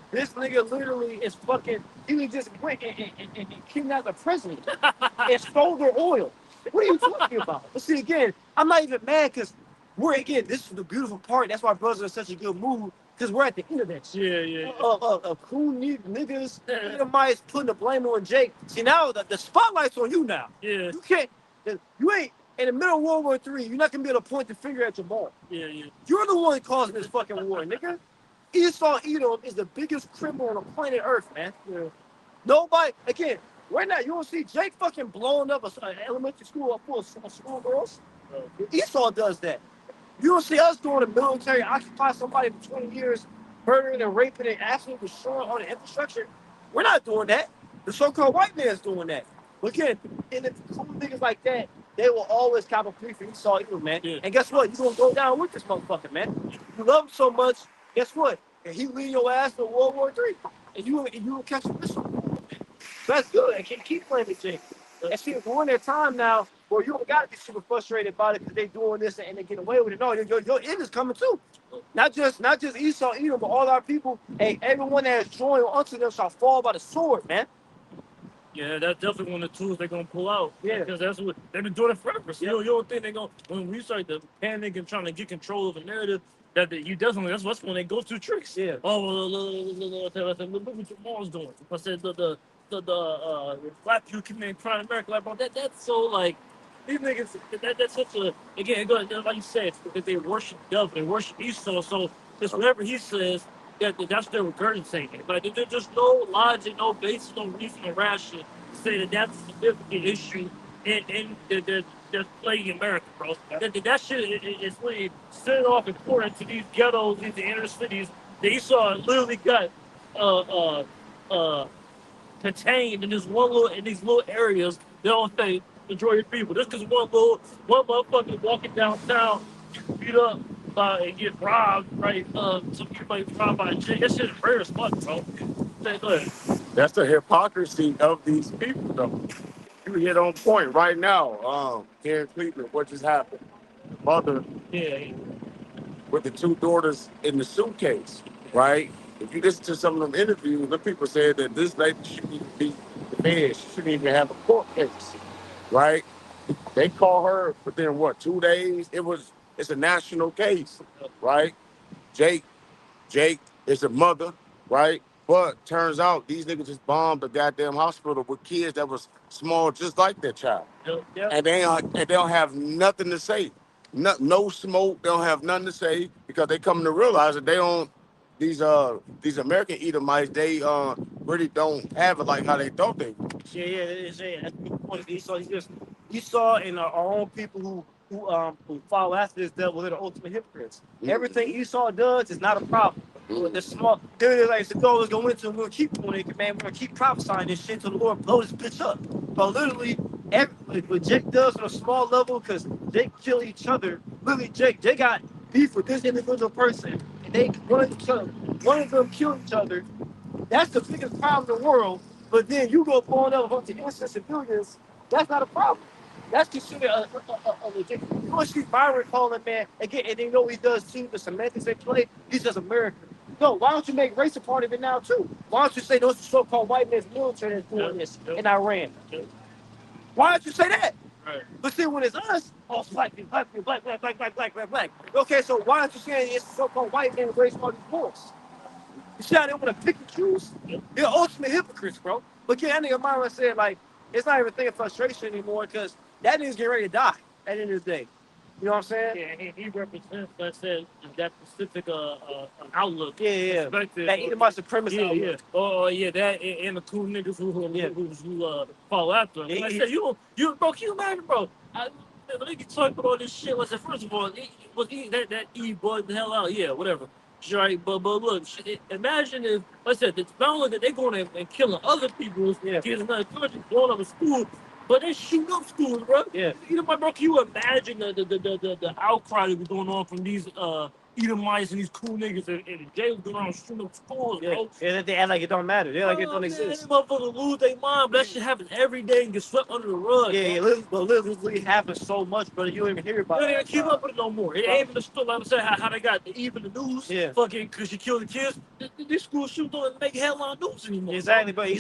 This nigga literally is fucking. He just went and kidnapped the president and stole their oil. What are you talking about? But see, again, I'm not even mad because this is the beautiful part. That's why brothers are in such a good mood because we're at the end of that shit. yeah. Cool niggas, Edomites putting the blame on Jake. See, now the spotlight's on you now. Yeah. You can't, you ain't, in the middle of World War III, you're not going to be able to point the finger at Jamal. Yeah. You're the one causing this fucking war, nigga. Esau Edom is the biggest criminal on the planet Earth, man. Yeah. Nobody, again, right now, you don't see Jake fucking blowing up an elementary school full of schoolgirls. Esau does that. You don't see us doing the military, occupy somebody for 20 years, murdering and raping and absolutely destroying all the infrastructure. We're not doing that. The so-called white man's doing that. But again, and if cool niggas like that, they will always cop a plea for Esau Edom, man. Yeah. And guess what? You're going to go down with this motherfucker, man. You love him so much. Guess what? And he lead your ass to World War III, and you will catch a missile. That's good. I can't keep blaming Jake. And see, we're in that time now where you don't got to be super frustrated about it because they doing this and they get away with it. No, your end is coming too. Not just Esau, Edom, but all our people. Hey, everyone that has joined unto them shall fall by the sword, man. Yeah, that's definitely one of the tools they're gonna pull out. Yeah. Because that's what they've been doing it forever. So you don't think they're gonna when we start to panic and trying to get control of a narrative that you definitely that's when they go through tricks. Yeah. Oh, look what Jamal's doing. I said the black people committing crime in America, like bro, that's so like these niggas that's such a again like you said that they worship devil, they worship Esau, so it's whatever he says. That's their regurgitating. But there's just no logic, no basis, no reason or ration to say that that's a significant issue in the plague in America, bro. That shit is really set off important to these ghettos, these inner cities. That Esau literally got contained in these little areas. They don't think majority of people. Just because one motherfucker walking downtown, beat up and get robbed, right? Some people get robbed by a J. That shit is rare as fuck, bro. That's the hypocrisy of these people, though. You hit on point right now. Here in Cleveland, what just happened? The mother with the two daughters in the suitcase, right? If you listen to some of them interviews, the people said that this lady shouldn't even be the fed. She shouldn't even have a court case, right? They call her within 2 days? It's a national case, right? Jake is a mother, right? But turns out these niggas just bombed a goddamn hospital with kids that was small, just like that child. Yep. And they don't have nothing to say. No smoke. They don't have nothing to say because they come to realize that they don't. These American Edomites, they really don't have it like how they thought they would. Yeah. That's the point. Esau and our own people who follow after this devil are the ultimate hypocrites. Everything Esau does is not a problem. The small, they're like, the goal is going into, we're gonna keep doing it, man. We're gonna keep prophesying this shit till the Lord blows this bitch up. But literally, what Jake does on a small level, because they kill each other. Literally, Jake got beef with this individual person, and they one of them kill each other. That's the biggest problem in the world. But then you go blowing up a bunch of innocent civilians. That's not a problem. That's considered a legit. You want to see Byron calling man again, and you know what he does too. The semantics they play. He's just American. No, why don't you make race a part of it now too? Why don't you say those so-called white man's military that's doing this in Iran? Why don't you say that? Right. But see, when it's us, oh, it's black people, black people, black. Okay, so why aren't you saying it's so-called white man race all these wars? You see how they want to pick and choose? They're ultimate hypocrites, bro. But yeah, that nigga Myron said, like, it's not even a thing of frustration anymore because that nigga's getting ready to die at the end of the day. You know what I'm saying? Yeah, he represents, let's say, that specific outlook. Yeah. Perspective. That Edomite supremacist Yeah. outlook. Oh, yeah, that and the cool niggas who follow after him. Yeah, Like I said, bro, can you imagine, bro? When they get talking about all this shit, like I said, first of all, that E bugged the hell out. Yeah, whatever. Right, but look, imagine if, like I said, it's not only that they're going and killing other people's kids in another country, blowing up a school, but they shooting up schools, bro. Yeah. You know, bro, can you imagine the outcry that was going on from these Edomites and these cool niggas and jails going around shooting up schools, bro? Yeah, they act like it don't matter. They like it don't Man, exist. them motherfuckers lose their mind, but that shit happens every day and get swept under the rug. Yeah, literally happens so much, but you don't even hear about They it. don't even keep up with it no more. It ain't even the story. Like I said, how they got even the news, fucking, because you killed the kids. These school shootings don't make headline news anymore. Exactly, but he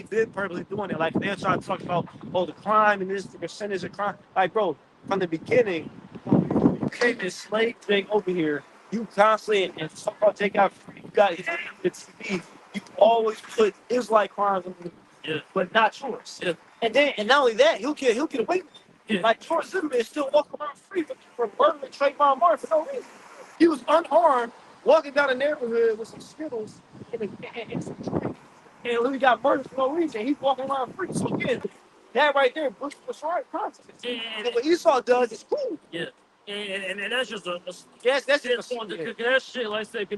been purposely doing it. Like they're trying to talk about, the crime and this the percentage of crime. Like, bro, from the beginning, you came and slave thing over here. You constantly and talk about take out free. You got the TV. You always put Israelite crimes on the but not yours. Yeah. And not only that, he'll get away with it. Yeah. Like George Zimmerman is still walking around free for murdering Trayvon Martin for no reason. He was unarmed, walking down the neighborhood with some Skittles and some drinks, and Louis got murdered for no reason. He's walking around free. So again, that right there, Bush was right. Context. And what Esau does is cool. Yeah. And that's just Yes, that's just just that shit, like I said,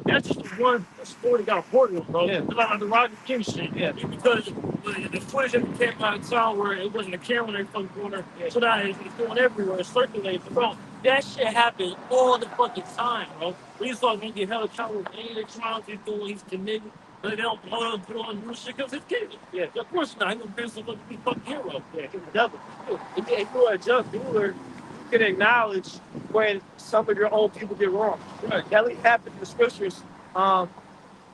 that's just the one sport that got important, bro. Yeah. Like the Roger King shit. Yeah. Because the footage that came out of town where it wasn't a camera in the fucking corner, so now it's going everywhere, it's circulating. Bro, that shit happens all the fucking time, bro. We saw him get held accountable for any of the crimes he's committing. But they don't put on new shit because it's kid. Yeah. Of course not. He's gonna be some fucking hero. Yeah, he's a devil. If you're a just ruler, you can acknowledge when some of your own people get wrong. Right. That really happened in the scriptures.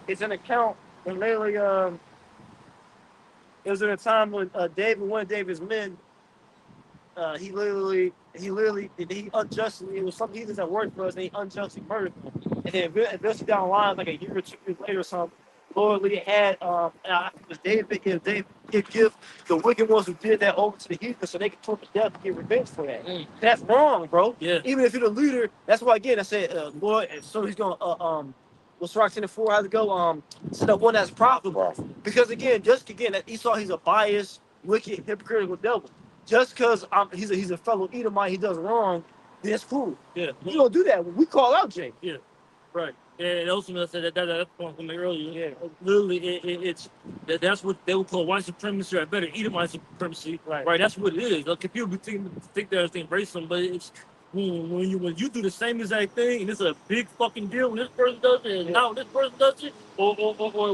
It's an account when literally it was at a time when David, one of David's men, he unjustly, it was some heathens that worked for us, and he unjustly murdered them. And then eventually down the line, like a year or 2 years later or something, Lord Lee had, I think it was David give the wicked ones who did that over to the heathens so they could put to death and get revenge for that. That's wrong, bro. Yeah. Even if you're the leader, that's why again I said, Lord, and so he's gonna what's Rock 4 has to go set up one that's profitable. Because again, that Esau, he's a biased, wicked, hypocritical devil. Just because he's a fellow Edomite, he does wrong, that's cool. Yeah. We don't do that. We call out Jake. Yeah. Right. And ultimately, I said that point from me earlier. Yeah. Literally, that's what they would call white supremacy, or better, Edomite supremacy. Right. That's what it is. Like, people think that they embrace them, but it's when you do the same exact thing, and it's a big fucking deal when this person does it, and now when this person does it, or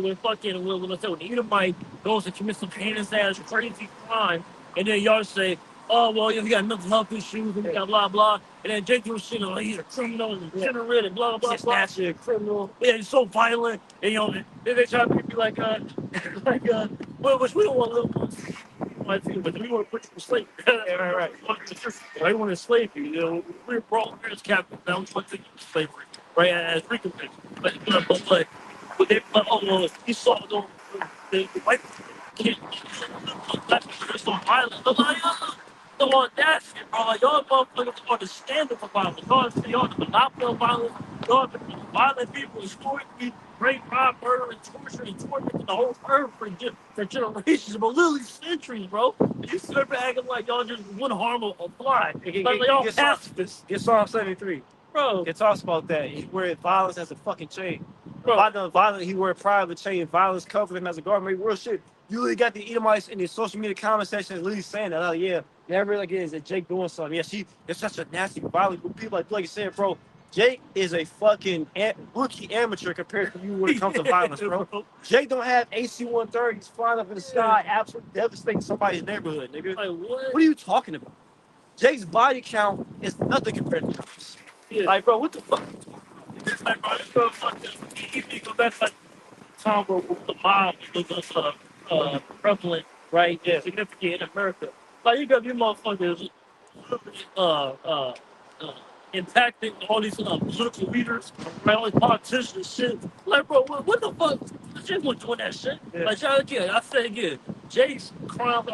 when fucking when the Edomite goes and commits some heinous ass crazy crime, and then y'all say, oh, well, he got mental health issues, and he got blah, blah. And then Jake was saying, like, he's a criminal, and degenerate, and blah, blah, blah. He's a criminal. Yeah, he's so violent. And, then they try to be like, well, which we don't want to live, but we want to put you to sleep. Yeah, right. I want to slave you. We were brought here as captains, now we want to take you to slavery, right, as recompense. But he saw the white kid, so violent. So on that shit, bro, like, y'all motherfuckers understand the violence. Y'all the monopoly of violence. Y'all violent people historically rape, rob, murder, and torture and torment the whole earth for generations, but literally centuries, bro. And you sit there acting like y'all just wouldn't harm a fly. Like y'all pacifists. Get Psalm 73. Bro, It talks about that. He wear violence as a fucking chain. bro. Violence, he wear pride of the chain. Violence covered him as a garment. Real shit. You really got the Edomites in the social media comment section literally saying that, oh yeah, never like is that Jake doing something. Yeah, it's such a nasty, violent group of people. Like you said, bro, Jake is a fucking rookie amateur compared to you when it comes to violence, bro. Jake don't have AC-130s flying up in the sky, absolutely devastating somebody's neighborhood, nigga. Like what? What are you talking about? Jake's body count is nothing compared to yours. Yeah. Like, bro, what the fuck? It's like, bro, it's so fucking. You go back to like time where the mob was prevalent, right? Yeah, significant in America. Like you got these motherfuckers uh, uh, uh, impacting all these political leaders, right? All these politicians and shit. Like, bro, what the fuck? Jay was doing that shit. Yeah. Like, again, I say again, Jay's crimes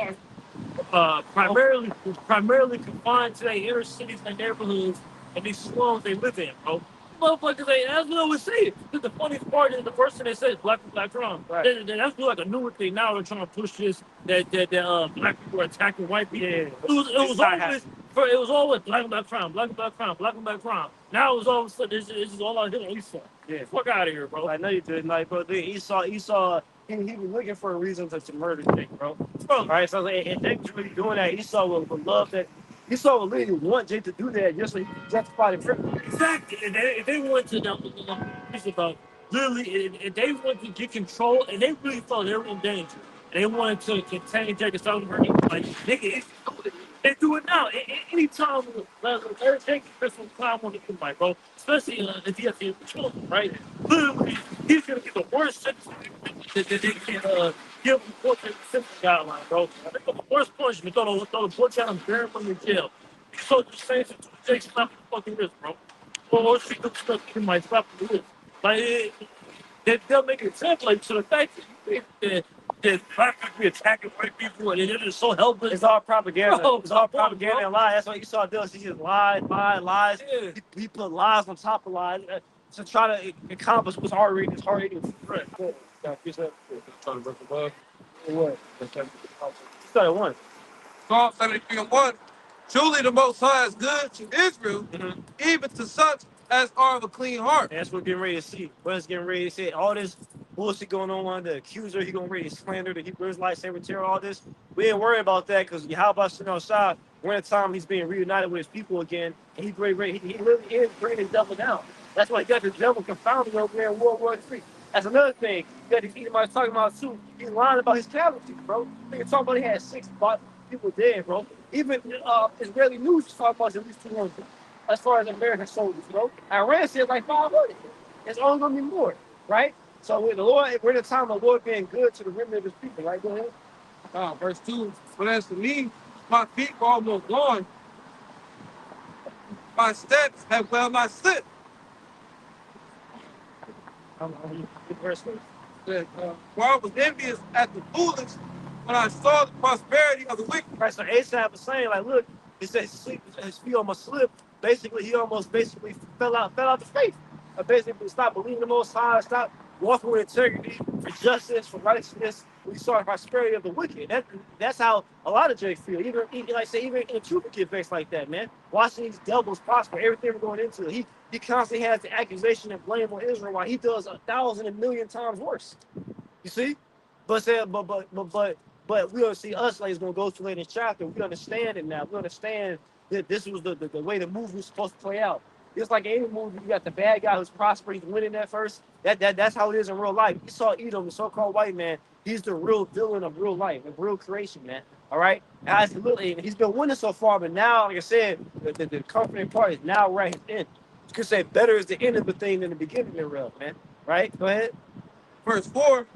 are primarily confined to their inner cities and neighborhoods and these slums they live in, bro. Motherfuckers ain't, that's what I was saying. The funniest part is the first thing they say is black on black crime. Right. That's like a newer thing now. They're trying to push this that black people are attacking white people. Yeah. It was always black on black crime, black on black crime, black on black crime. Now it was all of a sudden it's just all out here on Esau. Yeah. Fuck out of here, bro. I know you did, like, bro. Esau, he was looking for a reason to murder Jake, bro. All right, so like, and Jake was really doing that. Esau would love that. Esau would literally want Jake to do that just so he could justify the criminal. Exactly. And if they wanted to about literally, if they wanted to get control, and they really thought they were in danger, and they wanted to contain Jake and stop him hurting, like nigga, they do it now. Anytime Eric Jake can climb on the mic, bro. Especially if he has the children, right? Literally, he's gonna get the worst sentence that they can give him for the sentence guideline, bro. The worst punishment, throw the book down and bury him in jail. So just saying to Jake, slap the fucking wrist, bro. Or she could stuff in my slap the wrist. Like they'll make a template to the fact that you think that black people be attacking white people and they're just so helpless. It's all propaganda. Bro, It's all propaganda and lies. That's what Esau does. He just lies. Yeah. He put lies on top of lies to try to accomplish what's already right. What? Started one. Psalm 73:1. Truly the Most High is good to Israel, even to such as are of a clean heart. And that's what we're getting ready to see. What's getting ready to see? All this bullshit going on, the accuser, he gonna ready to slander the Hebrew Israelites, terror, all this. We ain't worried about that because how about Shah? We're in a time he's being reunited with his people again, and he literally is bringing his devil down. That's why he got the devil confounded over there in World War III. That's another thing. You got the Edomites talking about too. He's lying about his casualties, bro. They talking about he had 6 people dead, bro. Even Israeli news is talking about at least 200 as far as American soldiers, bro. Iran said like 500. It's only gonna be more, right? So with the Lord, we're in a time of the Lord being good to the remnant of his people, right? Go ahead. Verse 2. But as for me, my feet are almost gone. My steps have well nigh slipped. Verse 3. For I was envious at the foolish when I saw the prosperity of the wicked. Right, so Asaph was saying, like, look, he said his feet almost slipped. Basically, he almost fell out the faith. Basically, stopped believing the Most High, stopped walking with integrity, for justice, for righteousness. We saw the prosperity of the wicked. That's how a lot of Jake feel. Even in the truth get vexed like that, man. Watching these devils prosper, everything we're going into. He constantly has the accusation and blame on Israel while he does 1,000 and million times worse. You see? But we don't see us like it's gonna go through later in this chapter. We understand it now. We understand that this was the way the movie was supposed to play out. Just like any movie, you got the bad guy who's prospering, he's winning that first. That's how it is in real life. You saw Edom, the so-called white man. He's the real villain of real life, of real creation, man. All right, and he's been winning so far, but now, like I said, the comforting part is now right at his end. You could say better is the end of the thing than the beginning thereof, man. Right? Go ahead. Verse 4.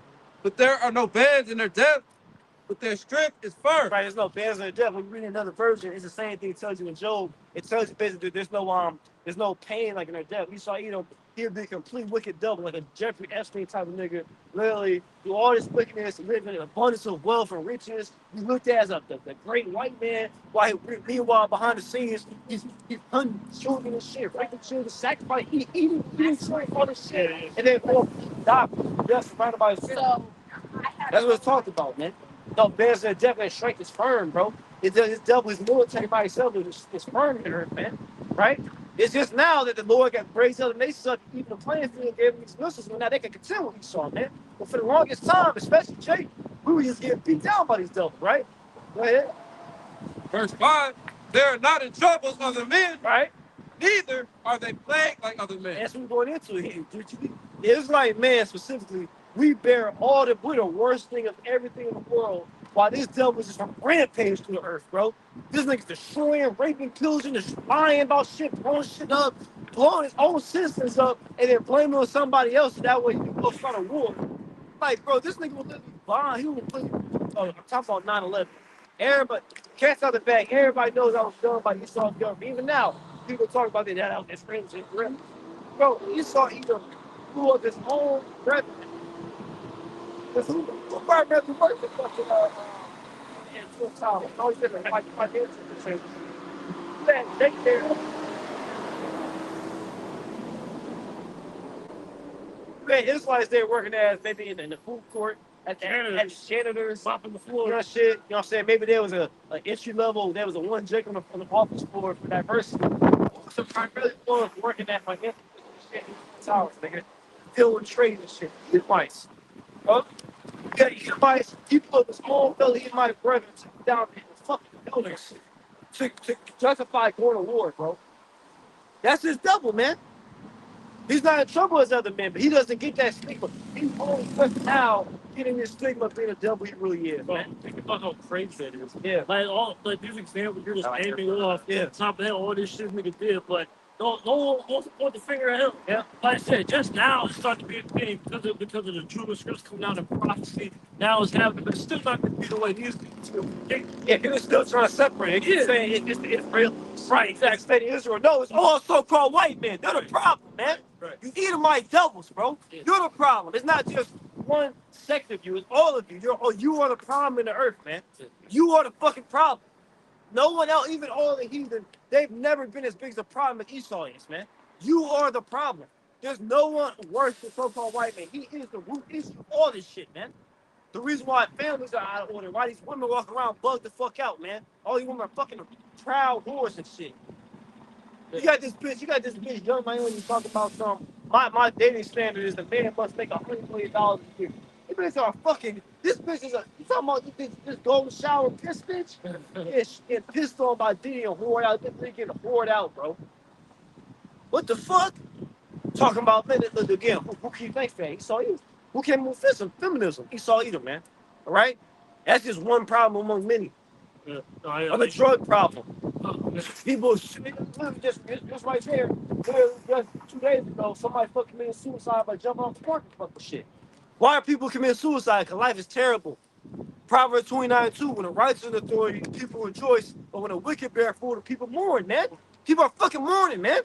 But there are no bands in their depth, but their strength is firm. Right, there's no bands of the devil. When you read another version, it's the same thing it tells you in Job. It tells you basically there's no pain like in their death. Esau, he'd be a complete wicked devil, like a Jeffrey Epstein type of nigga. Literally, do all this wickedness, live in an abundance of wealth and riches. He looked at as the great white man, while meanwhile behind the scenes, he's hunting children and shit, raping children, sacrificing, eating children, all this shit, and then die, just surrounded by his family. That's what it's talked about, man. No, bears and devil and strength is firm, bro. His devil, his military by itself is firm in earth, man. Right? It's just now that the Lord got raised other nations up, even the playing field gave them these missiles, but now they can continue what we saw, man. But for the longest time, especially Jake, we were just getting beat down by these devils, right? Go ahead. Verse 5, they are not in troubles other men, Right? neither are they plagued like other men. That's what we're going into here. It's like, man, specifically, we're the worst thing of everything in the world, while this devil is just a rampage through the earth, bro. This nigga's destroying, raping, pillaging, just lying about shit, blowing shit up, blowing his own citizens up, and then blaming on somebody else, so that way he can go start a war. Like, bro, this nigga was literally blind. He was literally, I'm talking about 9/11. Everybody, cats out the bag, everybody knows I was done by Esau's government. Even now, people talk about that was friends and friends. Bro, Esau either blew up his own brethren. Because who primarily worked the fucking in Twin Towers? Always been like financial decisions. They there. Man, Israelites they're working as maybe in the food court at the janitors, mopping the floor. you know shit. You know what I'm saying? Maybe there was a entry level, there was a one Jake on the office floor for diversity. So primarily was working at financial shit in Towers, nigga. Dealing with trade and shit. Edomites. Bro. Yeah, Edomites, people of his own fellow Edomite brethren took down in the fucking buildings to justify going to war, bro. That's his devil, man. He's not in trouble as other men, but he doesn't get that stigma. He's only just now getting this stigma of being a devil he really is, man. Think about how crazy that is. Yeah. Like these examples you're just naming off. Yeah. Top of that, all this shit nigga did, but no one wants to point the finger at him. Yeah. Like I said, just now it's starting to be a thing because of the Jewish scripts coming out in prophecy. Now it's happening, but it's still not going to be the way these people do. Yeah, he was still trying to separate. He's saying it's the Israel. Right, Exact state of Israel. No, it's all so-called white men. They're the problem, man. Right. You Edomite devils, bro. Yeah. You're the problem. It's not just one sect of you. It's all of you. You are the problem in the earth, man. You are the fucking problem. No one else, even all the heathen, they've never been as big as a problem as Esau is, man. You are the problem. There's no one worse than so-called white man. He is the root issue of all this shit, man. The reason why families are out of order, why these women walk around bugged the fuck out, man. All these women are fucking proud whores and shit. You got this bitch, young Miami talking about my dating standard is the man must make $100 million a year. These bitches are fucking, this bitch is you talking about this golden shower piss bitch? Yeah, she getting pissed on by Diddy and whored out. This bitch getting whored out, bro. What the fuck? Talking about, again, who keep thanks for that? Esau either. Who came with feminism? Esau either, man. All right? That's just one problem among many. Yeah. Of a drug problem. People, just right there, just 2 days ago, somebody fucking committed suicide by jumping off the park and fucking shit. Why are people committing suicide? Because life is terrible. Proverbs 29:2, when the righteous in authority, people rejoice, but when the wicked bear fruit, the people mourn, man. People are fucking mourning, man.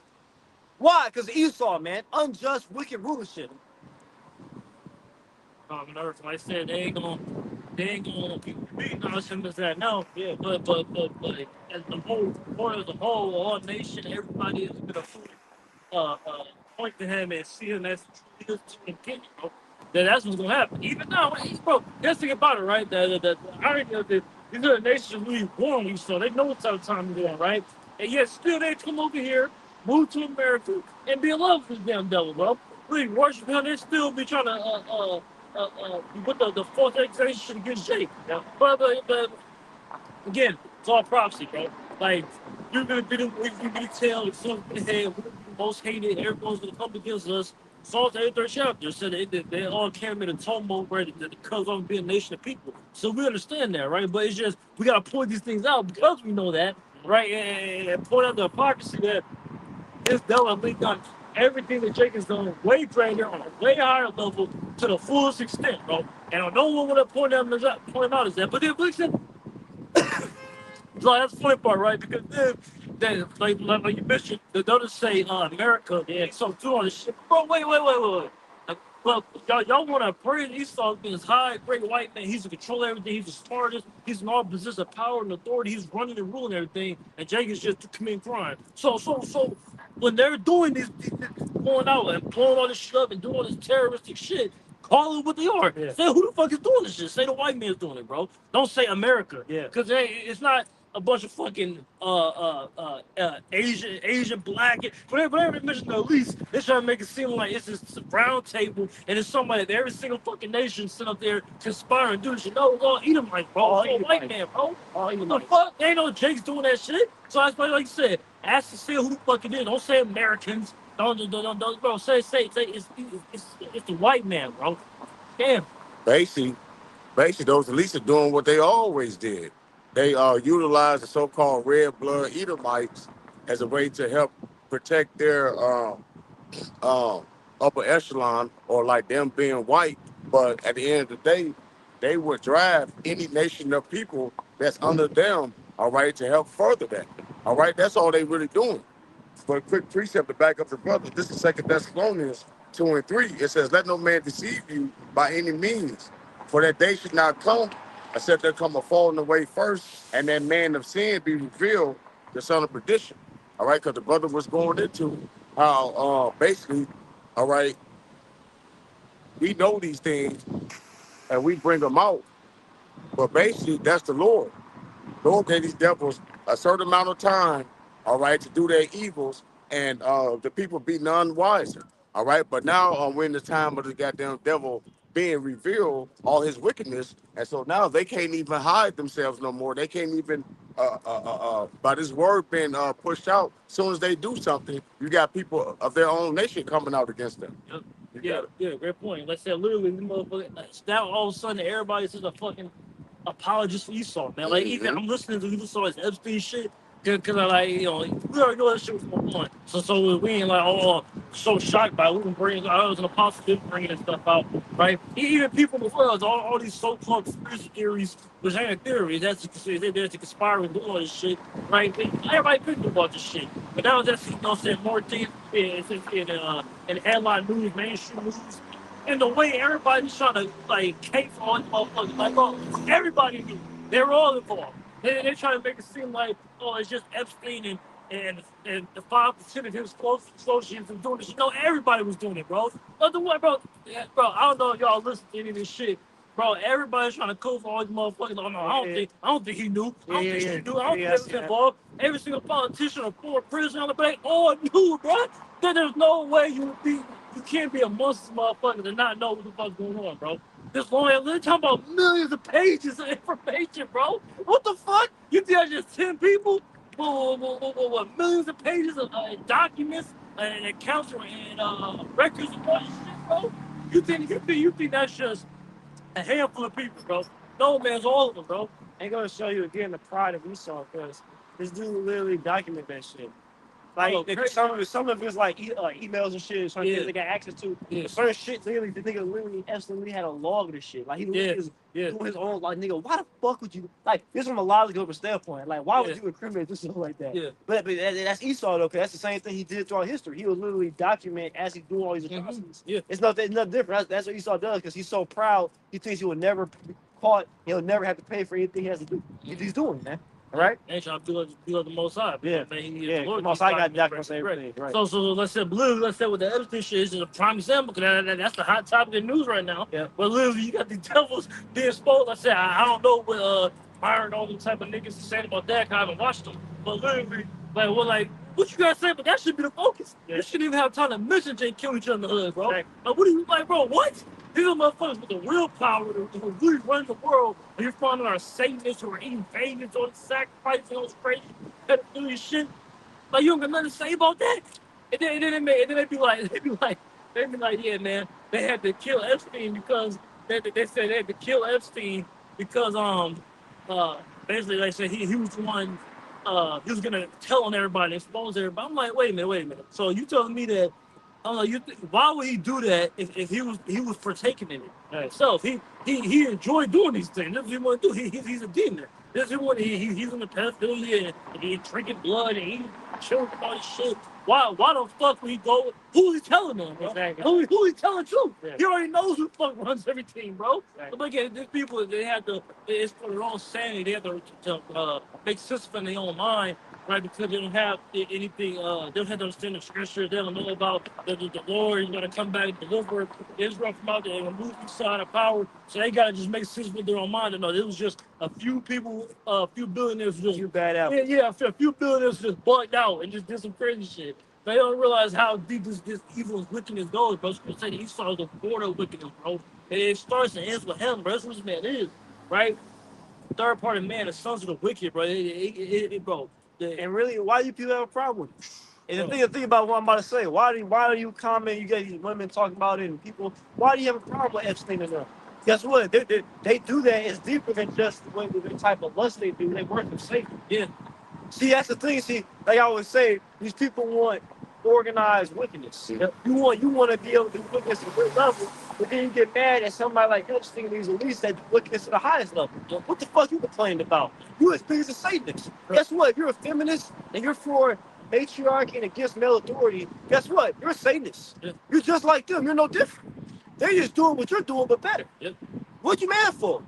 Why? Because Esau, man. Unjust, wicked rulership. Earth. Like I said, they ain't gonna acknowledge him as that now. Yeah. But as the whole world as a whole, all nation, everybody is gonna point to him and see him as truly is to king, bro. That's what's gonna happen. Even now, bro, just think about it, right? The irony of this, these are the nations we born with, so they know what type of time we're doing, right? And yet still they come over here, move to America, and be in love with this damn devil, bro. We worship him, they still be trying to put the fourth accusation against Jake. Yeah. But again, it's all prophecy, bro. Like you're gonna be the tell it's something hey, we're the most hated, everyone's gonna come against us. Psalms 83rd chapter said they all came in a tumult, right? Because I'm being a nation of people. So we understand that, right? But it's just we gotta point these things out because we know that, right? And point out the hypocrisy that this devil has done everything that Jake has done way greater on a way higher level to the fullest extent, bro. And no one would have point out is that. But then, listen, so that's the funny part, right? Because then like you mentioned, the others say America, yeah, so do all this shit. Bro, wait. Like, well, y'all want to praise Esau being this high, great white man. He's in control of everything. He's the smartest. He's in all positions of power and authority. He's running and ruling everything. And Jake is just committing crime. So when they're doing these going out and blowing all this shit up and doing all this terroristic shit, call it what they are. Yeah. Say who the fuck is doing this shit. Say the white man's doing it, bro. Don't say America. Yeah. Because it's not a bunch of fucking Asian black, whatever they mention the least, they're trying to make it seem like it's this round table and it's somebody that every single fucking nation sit up there conspiring and do this shit. No, it's all Edomite, bro. All white man, bro. All the fuck? Ain't no Jake's doing that shit. So that's why, like you said, ask to see who the fuck it is. Don't say Americans. Don't bro. Say it's the white man, bro. Damn. Basically, those elites are doing what they always did. They utilize the so-called red blood Edomites as a way to help protect their upper echelon, or like them being white. But at the end of the day, they would drive any nation of people that's under them, all right, to help further that. All right, that's all they really doing. But a quick precept to back up the brother. This is Second Thessalonians 2:3. It says, "Let no man deceive you by any means, for that day should not come, except there come a falling away first, and that man of sin be revealed, the son of perdition." All right, because the brother was going into how basically, all right, we know these things and we bring them out, but basically that's the Lord. Lord gave these devils a certain amount of time, all right, to do their evils, and the people be none wiser, all right. But now we're in the time of the goddamn devil being revealed, all his wickedness, and so now they can't even hide themselves no more. They can't even, by this word being pushed out. As soon as they do something, you got people of their own nation coming out against them. Yep. Yeah, great point. Like I said, literally, now all of a sudden everybody's just a fucking apologist for Esau, man. Like even I'm listening to Esau's Epstein shit because I like we already know that shit was going on. So we ain't like so shocked by it. We can bring I was an apostle bringing this stuff out, right? Even people before us, all these so-called conspiracy theories, which ain't a theory, that's to conspire and do all this shit, right? Everybody been about this shit, but now that's saying more things in headline news, mainstream news. And the way everybody's trying to like cape for all the motherfuckers, like, bro, everybody knew. They're all involved. They're trying to make it seem like, oh, it's just Epstein and the 5% of his close associates and doing this. Everybody was doing it, bro. Otherwise, bro, I don't know if y'all listen to any of this shit. Bro, everybody's trying to cope for all these motherfuckers. Oh, no, I don't think he knew. I don't think she knew. I don't think he was involved. Every single politician or former president on the back all knew, bro. Then there's no way you can't be a Muslim motherfucker to not know what the fuck's going on, bro. This lawyer, they're talking about millions of pages of information, bro. What the fuck? You think that's just 10 people? What, millions of pages of documents and accounts and records and all this shit, bro? You think that's just a handful of people, bro? No, man, it's all of them, bro. Ain't gonna show you again the pride of Esau because this dude literally document that shit. Like some of it's like emails and shit, certain things they got access to. But certain shit, literally, the nigga literally absolutely had a log of this shit. Like he literally was doing his own. Like nigga, why the fuck would you like this from a logical standpoint? Like why would you incriminate this shit like that? Yeah. But that's Esau though, because that's the same thing he did throughout history. He was literally document as he's doing all these atrocities. Yeah. It's nothing different. That's what Esau does because he's so proud. He thinks he will never be caught. He'll never have to pay for anything he has to do. He's doing, man. All right. Ain't trying to be like the Most High. Yeah. Man, The Most High got documents and everything. Right. So let's say with the Epstein shit is a prime example because that's the hot topic in news right now. Yeah. But literally, you got the devils being exposed. Like I said, I don't know what Byron all them type of niggas are saying about that. Cause I haven't watched them. But literally, what you guys say? But that should be the focus. Yeah. You shouldn't even have time to mention Jay killing each other in the hood, bro. Right. Like, what are you like, bro? What? These are motherfuckers with the real power who really run the world. And you're finding our Satanists who are eating babies on sacrificing on crazy pedophilia shit. Like you don't got nothing to say about that. And then they'd be like, yeah, man, they had to kill Epstein because they said they had to kill Epstein because basically they said he was the one he was gonna tell on everybody, expose everybody. I'm like, wait a minute. So you telling me that I'm like, why would he do that if he was partaking in it himself? He enjoyed doing these things. That's what he want to do. He's a demon. This is what he's in the pedophilia and he drinking blood and eating children and all this shit. Why the fuck would he go? Who he telling them, bro? Exactly. Who he telling truth? Yeah. He already knows who the fuck runs everything, bro. Exactly. But again, these people, they have to, it's for their own sanity. They have to make sense in their own mind, right? Because they don't have anything, they don't have to understand the scripture. They don't know about the Lord is going to come back and deliver Israel from out there and remove the side of power. So they got to just make sense with their own mind. And no, it was just a few people, a few billionaires just, You bad apples. yeah, a few billionaires just bugged out and just did some crazy shit. They don't realize how deep this evil wickedness goes, bro. Scripture say Esau is the border of wickedness, bro. And it starts and ends with him, bro. That's what this man is, right? Third party man, the sons of the wicked, bro. Bro. And really, why do you people have a problem with it? And the thing about what I'm about to say, why do you comment? You get these women talking about it, and people. Why do you have a problem with Epstein and them? Guess what? They do that. It's deeper than just the type of lust they do. They work for Satan. Yeah. See, that's the thing. See, like I always say, these people want organized wickedness. Yep. You want to be able to do wickedness at a good level, but then you get mad at somebody like Epstein who's at least that do wickedness at the highest level. What the fuck you complaining about? You as big as a Satanist. Guess what? If you're a feminist and you're for matriarchy and against male authority, guess what? You're a Satanist. Yep. You're just like them. You're no different. They're just doing what you're doing, but better. Yep. What you mad for?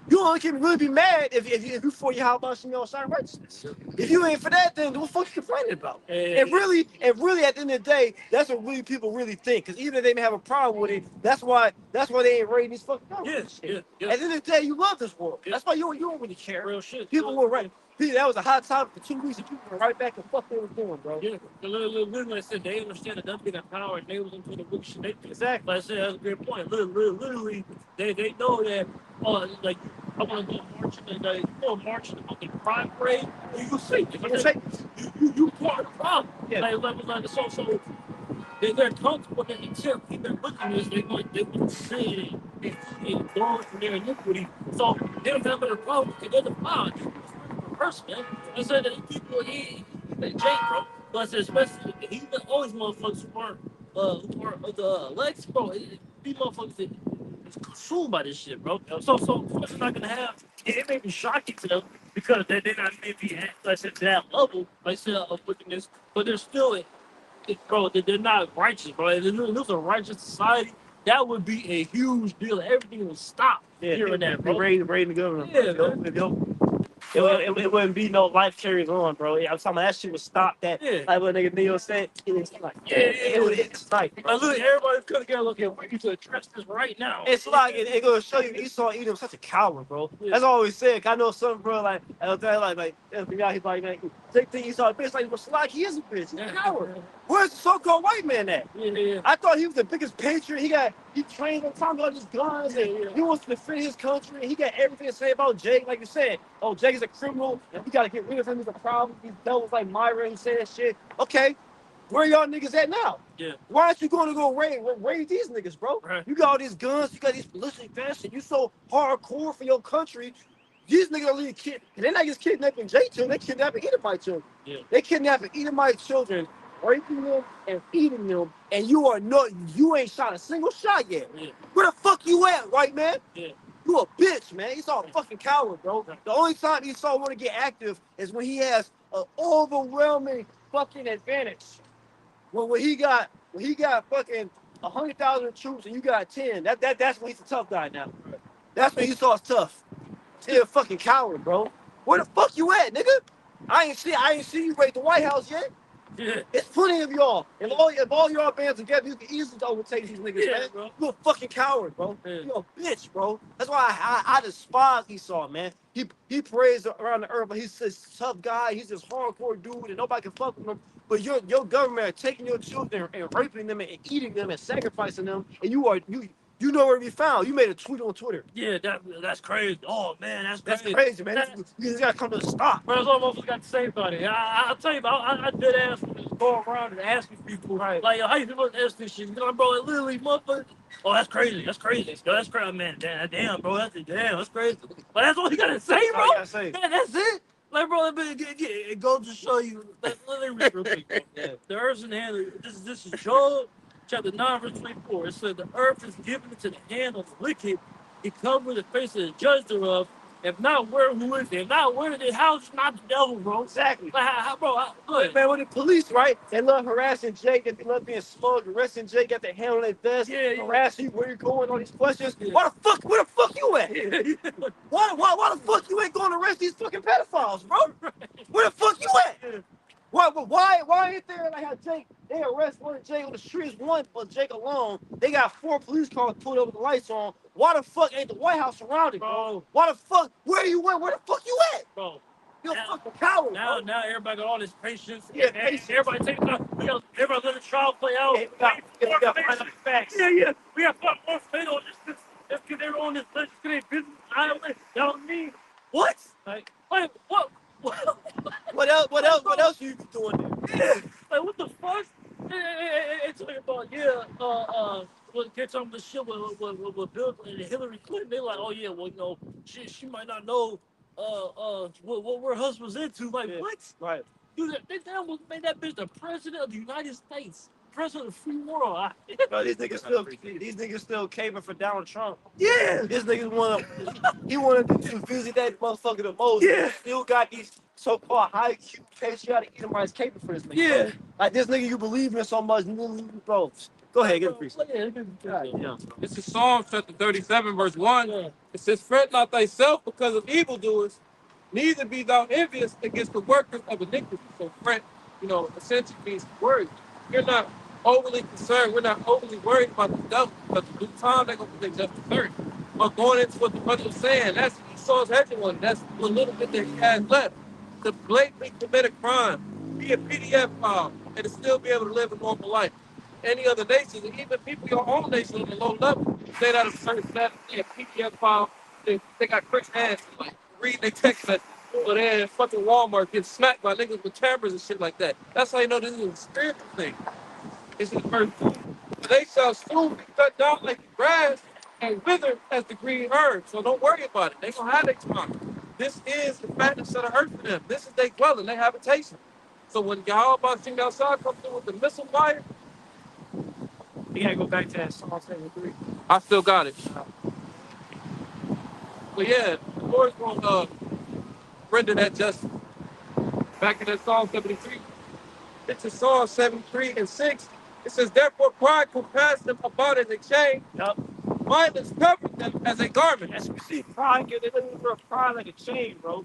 You only can really be mad if you for your house and your side righteousness. If you ain't for that, then what the fuck you complaining about? And really, at the end of the day, that's what really people really think. Because even if they may have a problem with it, that's why they ain't raiding these fucking numbers. Yeah. At the end of the day, you love this world. That's why you don't really care. Real shit. People were right. That was a hot topic for 2 weeks, and people were right back to fuck they was doing, bro. Yeah, literally, I said they understand that nothing got power and they was into the wicked shit. Exactly. Like I said, that's a great point. Literally, they know that. Like I want to go marching and marching the fucking pride parade. You see, you part of the problem. Yeah. So they're comfortable in the tip. They're looking at this. They want to say they going from their iniquity. So they don't have a problem because they're the problem. Person, man. I said that people Jake, bro. But I said especially even all these motherfuckers who aren't the Lex, bro. These motherfuckers that is consumed by this shit, bro. So of course they're not gonna have. It may be shocking to them because they're not maybe at, like I said, to that level, like I said, of wickedness, but they're still, bro. They're not righteous, bro. If this was a righteous society, that would be a huge deal. Everything would stop here and that, bro. Raiding the government. Yeah, It wouldn't be no life carries on, bro. I'm talking about that shit would stop that. Yeah. Like what nigga Neo said, it's like, it's like, look, everybody's coming together looking, we need to address this right now. it's like it gonna show you Esau Edom such a coward, bro. Yeah. That's all I always said. I know some bro like he's like man, take the Esau bitch like what's like he is a bitch, he's a coward. Where's the so-called white man at? Yeah. I thought he was the biggest patriot. He trained on time about his guns and he wants to defend his country. He got everything to say about Jake, like you said. Oh, Jake is a criminal and we gotta get rid of him. He's a problem. These devils like Myra who said that shit. Okay, where y'all niggas at now? Yeah. Why aren't you going to go raid these niggas, bro? Right. You got all these guns, you got these ballistic vests, and you so hardcore for your country. These niggas are leaving they're not just kidnapping J children, they kidnapping Edomite children. Yeah. They kidnapping Edomite children, raping them and feeding them, and you ain't shot a single shot yet. Yeah. Where the fuck you at, white man? Yeah. You a bitch, man. He's all fucking coward, bro. The only time Esau want to get active is when he has an overwhelming fucking advantage. When he got fucking 100,000 troops and you got 10, that's when he's a tough guy now. That's when Esau's tough. He's a fucking coward, bro. Where the fuck you at, nigga? I ain't see you raid the White House yet. Yeah. It's plenty of y'all. If all y'all bands together, you can easily overtake these niggas, Yeah, man. bro. You a fucking coward, bro. Yeah. You a bitch, bro. That's why I despise Esau, man. He prays around the earth, but he's this tough guy. He's this hardcore dude, and nobody can fuck with him. But your government are taking your children and raping them and eating them and sacrificing them, and you know where to be found. You made a tweet on Twitter. Yeah, that's crazy. Oh man, that's That's crazy. crazy, man. You just gotta come to a stop. Bro, that's all motherfuckers got to say about it. I'll tell you about I did ask go around and asking people, Right. like, how you feel about this shit? You know, bro, literally, motherfucker. Oh, that's crazy. That's crazy. Yo, that's crazy, man. Damn, bro, that's crazy. But that's all you gotta say, That's bro. all you gotta say. Man, that's it. Like, bro, it goes to show you. Let me read real quick, bro. Yeah. The earth's in the hand. This is Job. chapter 9, verse 24. It said, the earth is given into the hand of the wicked. He covered the face of the judge thereof. If not, where who is it? If not, where is it? How is not the devil, bro? Exactly. Like, good. Man, when the police, right? They love harassing Jake. They love being smug, arresting Jake, got their hand on their vest, harassing you, where you going, all these questions. Yeah. Where the fuck you at? Why the fuck you ain't going to arrest these fucking pedophiles, bro? Where the fuck you at? Why ain't there like how Jake, they arrest one Jake on the streets, one but Jake alone. They got 4 police cars pulled over with the lights on. Why the fuck ain't the White House surrounded, bro? Why the fuck, where you at? Where the fuck you at? Bro. You're a fucking coward, now, bro. Now everybody got all this patience. Yeah, patience. Everybody take time. Everybody let the trial play out. Yeah, we got to find out the facts. Yeah. We got 5 more state on this because they're on this legislative business island. You know what I mean? What? Like what? What else you doing there? Yeah. Like what the fuck? They talking about what they're talking about shit with Bill and Hillary Clinton. They're like, oh yeah, well she might not know what her husband's into. Like what? Right. Dude, they almost made that bitch the president of the United States, president of the free world. Bro, these niggas still caving for Donald Trump. Yeah. This niggas wanted to visit that motherfucker the most. Yeah. Still got these so-called high IQ patriotic Edomites caving for this nigga. Yeah. Bro. Like this nigga you believe in so much, bro. Go ahead, get a priest. Yeah. This is Psalm chapter 37, verse 1. Yeah. It says, fret not thyself because of evildoers, neither be thou envious against the workers of iniquity. So fret, essentially means worried. You're not overly concerned. We're not overly worried about the devil, because the due time they're going to be just the third. But going into what the brother was saying, that's Esau's hegemony. That's the little bit that he has left. To blatantly commit a crime, be a PDF file, and to still be able to live a normal life. Any other nations, and even people your own nation on the low level, say that a certain status, a PDF file, they got quick hands to like read their text message, or they're in fucking Walmart getting smacked by niggas with cameras and shit like that. That's how you know this is a spiritual thing. It's in verse 2. They shall soon be cut down like the grass and wither as the green herb. So don't worry about it. They gonna have their time. This is the fatness of the earth for them. This is their dwelling, their habitation. So when Yahweh about to outside come through with the missile fire, We gotta go back to that Psalm 73. I still got it. But yeah, the Lord's gonna render that justice. Back in that Psalm 73. It's in Psalm 73 and 6. It says, therefore pride compassed them about as a chain. Yup. Violence covered them as a garment. That's what you see. Pride, they looking for a pride like a chain, bro.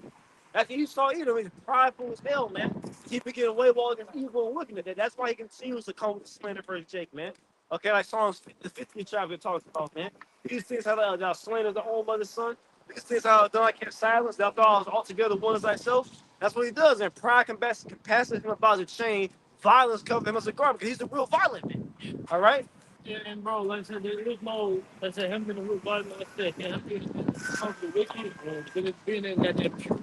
That's Esau Edom. He's prideful as hell, man. He can get away with all this evil and looking at that. That's why he continues to come with slander for Jake, man. Okay, like Psalms, the 15th chapter talks about, man. These things how thou slander the own mother's son. These things how thou kept silence. Thou thou altogether one as thyself. That's what he does. And pride compasses him about the chain. Violence covers him as a garment because he's the real violent man. All right? Yeah, and bro, like I said, there's no, like I said, him being the root body, like I said, him being the wicked, because it's being in that pure.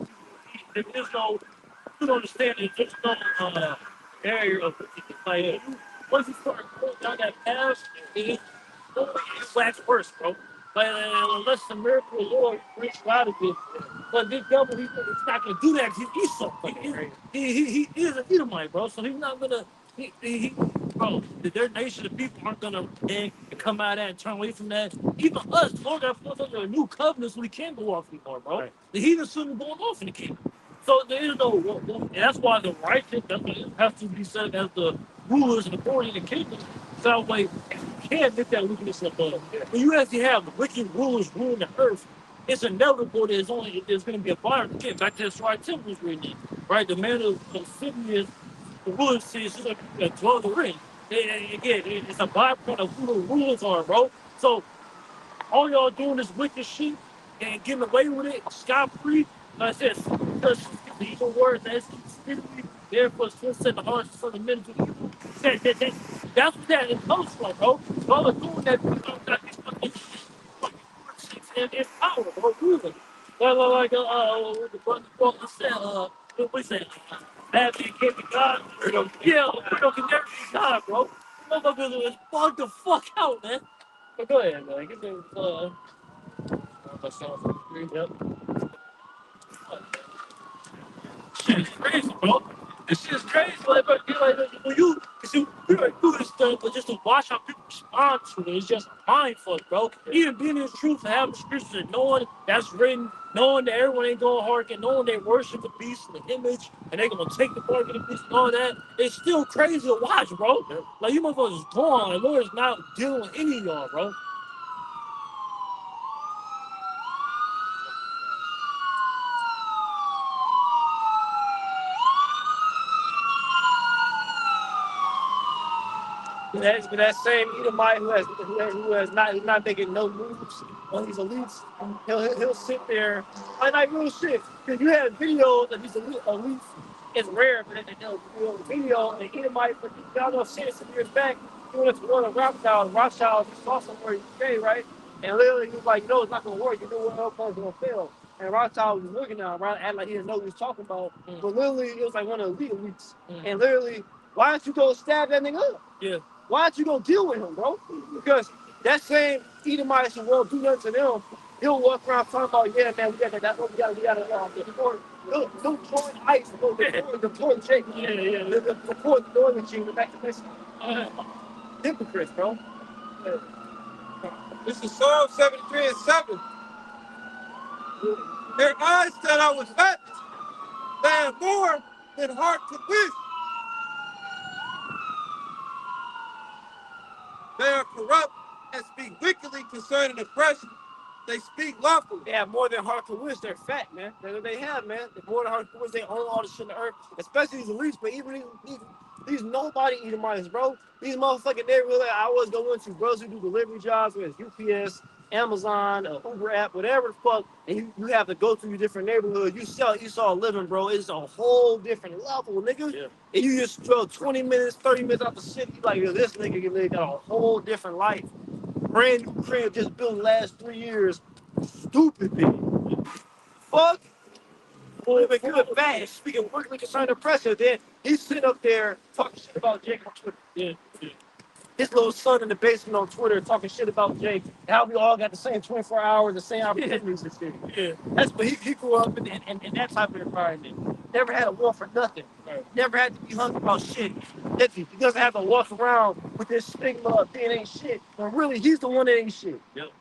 There's no, you don't understand it, there's no area of wickedness. Like, once you start going down that path, it wax worse, bro. Like, unless the miracle of the Lord brings you out of it. But this devil, he's not going to do that. He's Esau. He is an Edomite, bro. So he's not going to, bro, their nation of people aren't going to come out of that and turn away from that. Even us, the Lord got put under a new covenant so we can't go off anymore, bro. Right. The heathen shouldn't be going off in the kingdom. So there is no, and that's why the righteous have to be set as the rulers and authority in the kingdom. So that way, you can't admit that wickedness above. When you actually have wicked rulers ruling the earth, it's inevitable there's going to be a violence. Again, back to the Shrine Temple was reading, right? The man of city is the ruler says he's a dwell the ring. Again, it's a byproduct of who the rulers are, bro. So all y'all doing this wicked shit and getting away with it, scot free. Like I said, because the evil words that's spiritually, therefore, still set the hearts of the men to evil. That's what that comes from, bro. All the doing that, got these fucking and power, bro, ruling. Like the brother said, we say, bad man can't be God. Yeah, freedom can never be God, bro. Motherfuckers is bugged the fuck out, man. But go ahead, man. Get the yep. Shit is crazy, bro. This shit is crazy. Like when you do this stuff. to watch how people respond to it, it's just mindful, bro. Even being in the truth and having the scriptures and knowing that's written, knowing that everyone ain't going hard, and knowing they worship the beast and the image, and they gonna take the mark of the beast and all that, it's still crazy to watch, bro. Like you motherfuckers is gone, and Lord is not dealing with any of y'all, bro. That same Edomite who has not he's not making no moves on these elites, he'll sit there like real shit. Because you have videos of these elites, it's rare, but they'll do a video and the Edomite, but y'all know shit some years back, he went to one of Rothschild, he saw somewhere in the UK, right? And literally he was like, it's not gonna work, what else is gonna fail. And Rothschild was looking at him, acting like he didn't know what he was talking about. But literally, it was like one of the elite elites. And literally, why don't you go stab that nigga up? Yeah. Why don't you go deal with him, bro? Because that same Edomite who won't do nothing to them, he'll walk around talking about, yeah, man, that's what we gotta deport. He'll join ICE, deport Jake. Yeah. Deport the Northern Kingdom back to Mexico. Hypocrites, bro. Yeah. This is Psalm 73 and 7. Their eyes set out with fatness. They have more than heart could wish. They are corrupt and speak wickedly concerning oppression. They speak lawfully. They have more than heart to wish. They're fat, man. That's what they have, man. They're more than heart to wish. They own all the shit on the earth, especially these elites. But even these nobody Edomites, bro. These motherfucking neighborhood I always go into, bros who do delivery jobs with UPS, Amazon, Uber app, whatever the fuck, and you have to go through your different neighborhoods. You saw a living, bro. It's a whole different level, nigga. Yeah. And you just drove 20 minutes, 30 minutes out the city, you like, this nigga got a whole different life. Brand new crib just built last 3 years. Stupid bitch. Fuck. Well, if good fast, speaking wickedly concerning the president, then he's sitting up there talking shit about Jake on Twitter. Yeah. His little son in the basement on Twitter talking shit about Jake. How we all got the same 24 hours, the same opportunities and shit. Yeah. That's but he grew up in that type of environment. Never had a war for nothing. Right. Never had to be hungry about shit. He doesn't have to walk around with this stigma of being ain't shit. But really, he's the one that ain't shit. Yep.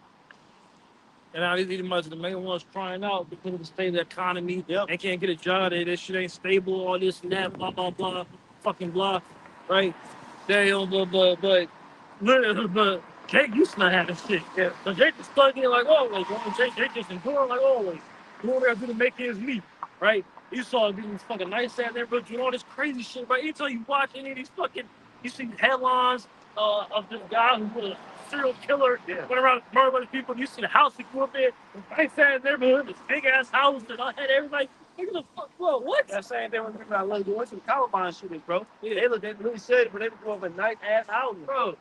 And now these Edomites are the main ones crying out because of the state of the economy. Yep. They can't get a job. This shit ain't stable. All this and that. Blah blah blah. Fucking blah. Right? They don't. But Jake used to not having shit. Yeah. So Jake is studying like always. Jake just enduring like always. Doing what I do to make ends meet. Right? You saw these fucking nice ass neighborhoods doing all this crazy shit. Right? Anytime you watch any of these fucking, you see headlines of this guy who was a serial killer, went around murdering people. You see the house he grew up in, nice ass neighborhood, this big ass house, and I had everybody. Look at the fuck, bro. What? That same thing when I love you. Went to the Columbine shootings, bro. Yeah. They really said, but they grew up in nice ass houses, Bro,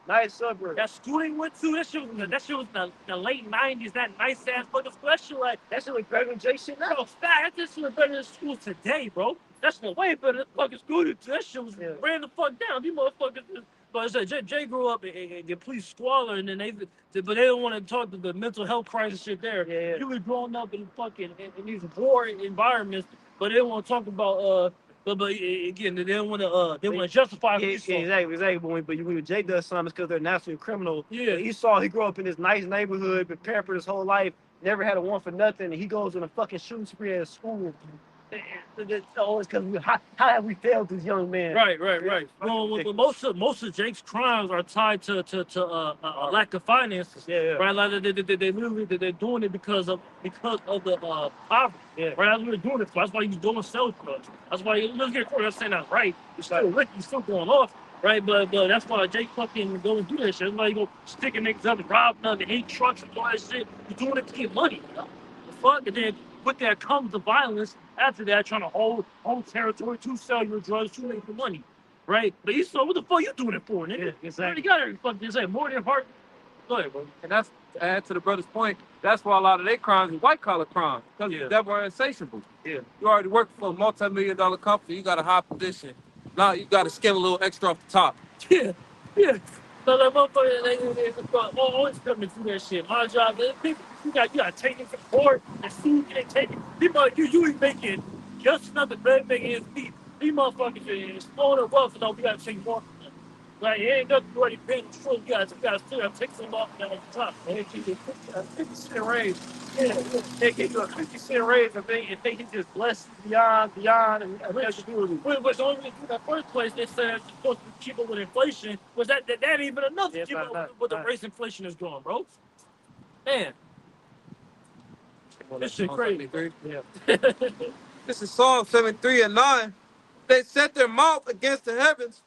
nice suburbs. that school he went to, that shit was the late 90s, that nice ass fucking school. That shit like, That shit look better than Jay shit now. bro, fat. That shit was better than school today, bro. That shit way better than fucking school. That shit was ran the fuck down. These motherfuckers. But I said, Jay grew up in complete squalor, and then but they don't want to talk to the mental health crisis shit there. Yeah. You was growing up in fucking in these war environments, but they don't want to talk about but again, they don't want to they want to justify what you saw. Exactly. But when Jay does something, it's because they're naturally a criminal. Yeah. He grew up in this nice neighborhood, been pampered his whole life, never had a want for nothing, and he goes on a fucking shooting spree at school. Oh, it's because how have we failed this young man? Right. Well, most of Jake's crimes are tied to a lack of finances. Yeah. Right, like they're doing it because of the poverty. Yeah. Right, that's what they're doing it for. That's why he's doing sell drugs. That's why let's get caught. I'm saying that's right. You're still lit. You're still going off. Right, but that's why Jake fucking go and do that shit. That's why you go sticking niggas up and robbing them and hate trucks and all that shit. You're doing it to get money. You know? The fuck, and then with that comes the violence. After that, trying to hold territory to sell your drugs to make the money, right? But you saw what the fuck you doing it for, nigga? Yeah, exactly. You already got every fucking say more than heart. Go ahead, bro. And that's to add to the brother's point. That's why a lot of their crimes are white collar crimes because Yeah. they were insatiable. Yeah. You already work for a multi-million-dollar company. You got a high position. Now you got to skim a little extra off the top. Yeah. So that motherfucker, they always coming through that shit. My job, people, you got to take it to court and sue you and take it. People, you ain't making just enough to bread making his feet. These motherfuckers is flowing up wealth, and we got to take more. Like, it ain't nothing already paid in full. You guys still gotta take some off down at the top. They give you a 50-cent raise. Yeah, they give you a 50-cent raise if they can just bless you beyond and eligibility. Which only reason in the first place they said it's supposed to keep up with inflation was that ain't even enough to Yeah, keep up with the race inflation is going, bro. Man, this shit crazy. Yeah. This is Psalm 73 and 9. They set their mouth against the heavens,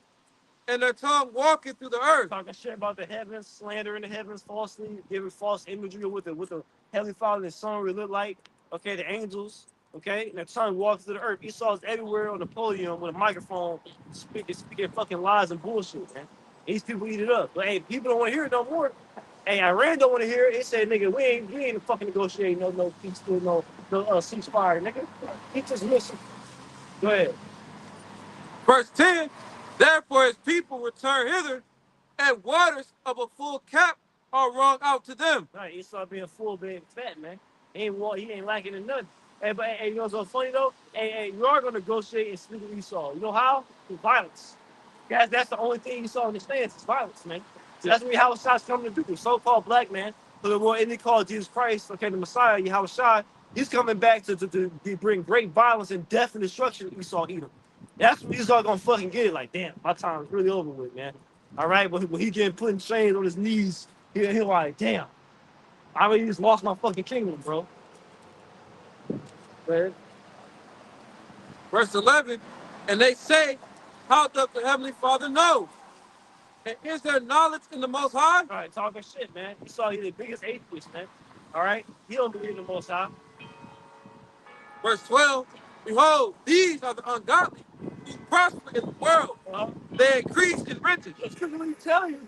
and their tongue walking through the earth. Talking shit about the heavens, slandering the heavens falsely, giving false imagery of what the Heavenly Father and the Son really look like. Okay, the angels. Okay, and the tongue walks through the earth. Esau's everywhere on the podium with a microphone, speaking fucking lies and bullshit, man. These people eat it up. But hey, people don't want to hear it no more. Hey, Iran don't want to hear it. They said, nigga, we ain't fucking negotiating no peace deal, no ceasefire, nigga. He just listen. Go ahead. Verse 10, therefore his people return hither, and waters of a full cap are wrung out to them. Right, Esau being full, being fat, man. He ain't lacking in nothing. Hey, but hey, you know what's so funny though? Hey, you are gonna negotiate and speak with Esau. You know how? Through violence. That's the only thing Esau understands is violence, man. So that's what Yahweh Shai's coming to do. So-called black man, for the one they call Jesus Christ, okay, the Messiah, Yahweh Shai, he's coming back to bring great violence and death and destruction to Esau Edom. That's what Esau gonna fucking get it. Like, damn, my time is really over with, man. All right, but when he getting put in chains on his knees, he like, damn, I already just lost my fucking kingdom, bro. Man. Verse 11, and they say, how doth the Heavenly Father know? And is there knowledge in the Most High? All right, talking shit, man. Esau, he's the biggest atheist, man. All right, he don't believe in the Most High. Verse 12, behold, these are the ungodly who prosper in the world. They increase in riches. It's because when you tell you,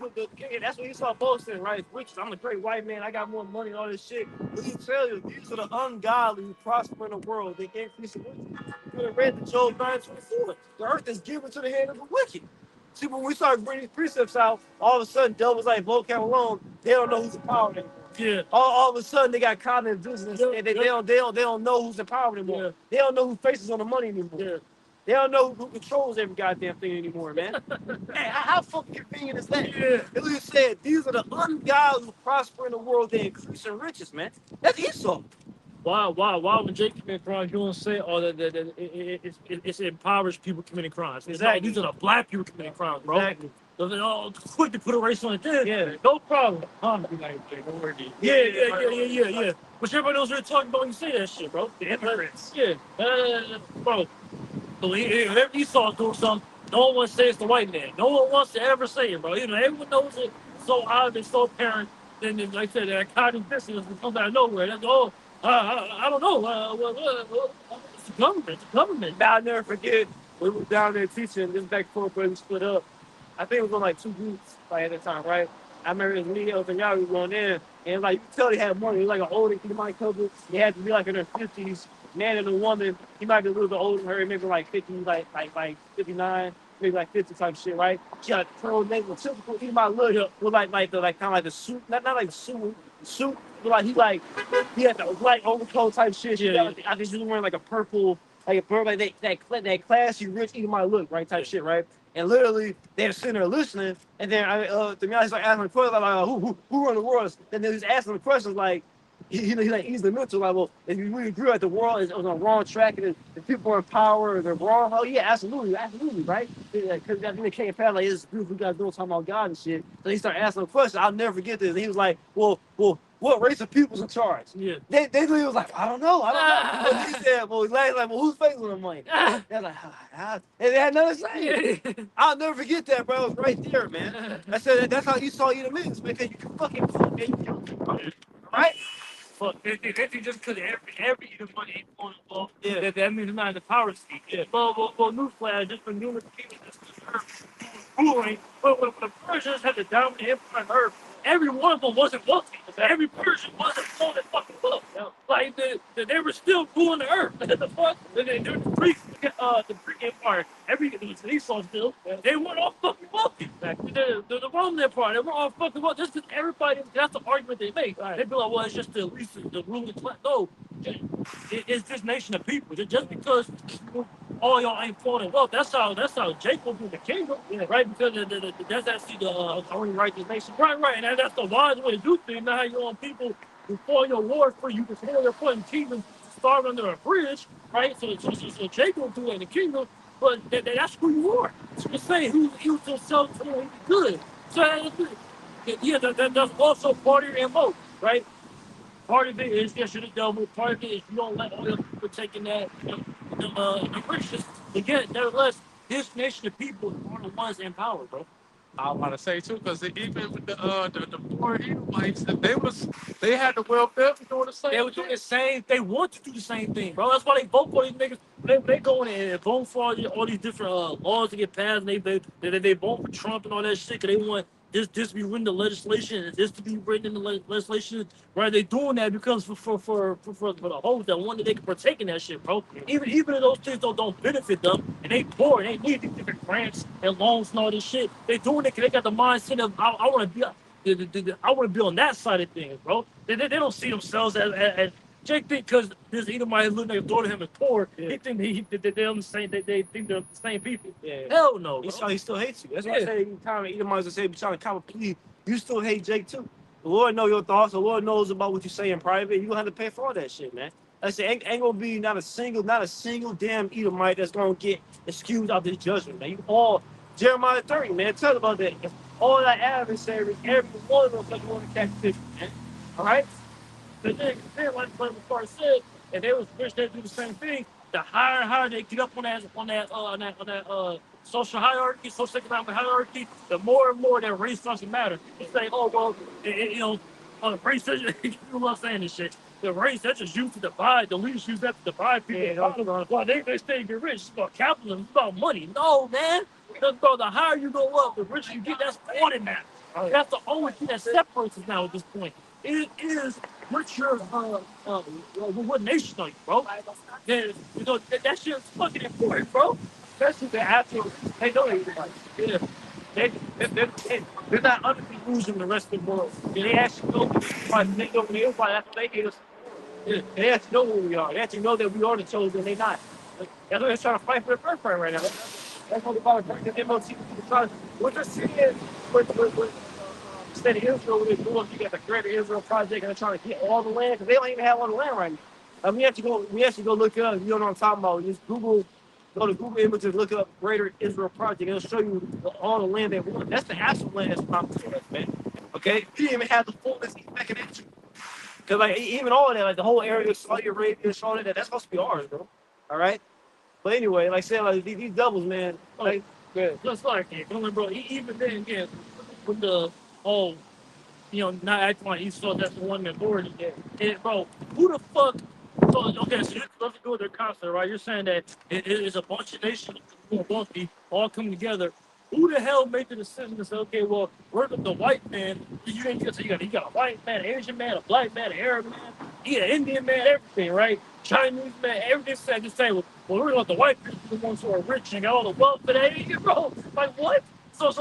that's what Esau boasting, right? Which I'm a great white man, I got more money and all this shit. When you tell you, these are the ungodly who prosper in the world, they increase in riches. You could have read the Job 9:24. The earth is given to the hand of the wicked. See, when we start bringing these precepts out, all of a sudden, devils like vocab alone, they don't know who's in power anymore. Yeah. All of a sudden, they got caught in business, and they don't know who's in power anymore. Yeah. They don't know who faces on the money anymore. Yeah. They don't know who controls every goddamn thing anymore, man. Hey, how fucking convenient is that? Yeah. It literally said, these are the ungodly who prosper in the world, they increase in riches, man. That's Esau. Why when Jake commit crimes, you don't say, oh, it's impoverished people committing crimes. Exactly. No, these are the black people committing crimes, bro. Exactly. So they're all quick to put a race on it. Yeah. No problem. Yeah. But everybody knows what you're talking about when you say that shit, bro. The immigrants. Yeah. Bro, believe whenever Esau doing something, no one wants to say it's the white man. No one wants to ever say it, bro. You know, everyone knows it so obvious, so apparent. Then, like I said, that cotton business comes out of nowhere. That's I don't know. It's the government. It's the government. I'll never forget, we were down there teaching, this back before we split up. I think it was on like 2 groups like, at the time, right? I remember it was me, and y'all was going in, and like, you could tell they had money. It was like an older Edomite couple. They had to be like in their 50s. Man and a woman, he might be a little bit older than her, maybe like 50, like 59, maybe like 50 type shit, right? She had a pearl necklace, typical Edomite look, with like kind of like the suit, not like the suit, but like he had the white overcoat type shit. Yeah. I think she was wearing like a purple, like that classy rich Edomite look, right? Type shit, right? And literally, they're sitting there listening, and then to me, I was like asking the question, like, who run the world? And then he's asking the questions like, he's the mental like, well, if you really agree that the world is on a wrong track and the people are in power, they're wrong. Oh yeah, absolutely, right? Because I think they can't pass like this group of guys doing talking about God and shit. So he started asking the question. I'll never forget this. And he was like, well, what race of people's in charge? Yeah. They was like, I don't know. But he said, well, who's facing the money? They're like, and they had nothing to say. I'll never forget that, bro. It was right there, man. I said that's how Esau Edom is, because you can fucking fuck, man. You can, right? Fuck, they just because every money ain't going involved. Yeah. That means it's not in the power seat. Yeah. Well, newsflash, just for numerous people that's ruling. But when the Persians had the dominant empire on Earth, every one of them wasn't wealthy. Every Persian wasn't full of fucking wealth. Yeah. Like they were still ruling the Earth. The fuck? The Greek Empire, Esau still, they weren't all fucking wealthy. The Roman Empire, they were all fucking wealthy. Just because everybody, that's the argument they make. Right. They be like, well, it's just the least the ruling class. No, it's this nation of people. Just because all y'all ain't flowing in wealth. That's how Jacob in the kingdom, right? Because that's actually the only righteous nation. Right. And that's the wise way to do things. Not how you want people who fall your wars for you before they're put in kingdom starve under a bridge, right? So Jacob do it in the kingdom, but that's who you are. So you're saying he was himself to be good. So yeah, that's also part of your MO, right? Part of it is yes, you're the devil. Part of it is you don't let all your people taking that, the riches. Again, nevertheless, this nation of people are the ones in power, bro. I was about to say too, because even with the poor Edomites, they had the welfare for doing the same. They were doing the same. They want to do the same thing, bro. That's why they vote for these niggas. They go in and vote for all these different laws to get passed. And they vote for Trump and all that shit. Cause they want this to be written in the legislation and this to be written in the legislation. Right? They doing that because for the hoes that want that they can partake in that shit, bro. Even if those things don't benefit them and they poor and they need these different grants and loans and all this shit. They doing it because they got the mindset of I want to be. I want to be on that side of things, bro. They don't see themselves as Jake think because this Edomite living next door to him is poor. He think they're on the same. They think they're the same people. Yeah. Hell no, bro. He still hates you. That's why I say every time Edomites say be trying to cop a plea, you still hate Jake too. The Lord know your thoughts. The Lord knows about what you say in private. You gonna have to pay for all that shit, man. Like I say ain't gonna be not a single damn Edomite that's gonna get excused out this judgment, man. You all Jeremiah 30, man. Tell about that. All that adversaries, every one of them fucking want to catch fish, man. All right. But then like before I said, if they was rich, they do the same thing. The higher and higher they get up on that social hierarchy, socioeconomic hierarchy, the more and more that race doesn't matter. You say, oh well, race doesn't. You love saying this shit. The race that's just used to divide. The leaders use that to divide people. Yeah, well, they stay and get rich. It's about capitalism. It's about money. No, man. Bro, the higher you go up, the richer you get. That's all that matters. That's the only thing that separates us now at this point. It is what's your what nation are you, bro? That shit's fucking important, bro. Especially the actual they know everybody. Yeah. They're not under the illusion of the rest of the world. They actually know they know everybody. That's what they hate us. Yeah. They actually know who we are. They actually know that we are the chosen. They're not. That's why they're trying to fight for the birthright right now. That's what they're about to bring the MOT. What you're seeing with state of Israel, when they doing, you got the Greater Israel Project, and they're trying to get all the land because they don't even have all the land right now. We have to go look it up. You know what I'm talking about? Just Google, go to Google Images, look up Greater Israel Project. It'll show you all the land they want. That's the actual land that's promised to us, man. Okay, we didn't even have the fullness back in that. Because like even all of that, like the whole area of Saudi Arabia, Saudi that's supposed to be ours, bro. All right. But anyway, like I said, like these doubles, man. Like, just like it, bro. Even then, again, with the whole not acting like Esau, that's the one authority. Bro, who the fuck? So, okay, so let's go with their concept, right? You're saying that it is a bunch of nations all coming together. Who the hell made the decision to say, okay, well, we're the white man? You got a white man, an Asian man, a black man, an Arab man, you got an Indian man, everything, right? Chinese man, everything said the same. Well, we're going to the white people, the ones who are rich and got all the wealth for that. Bro, like what? So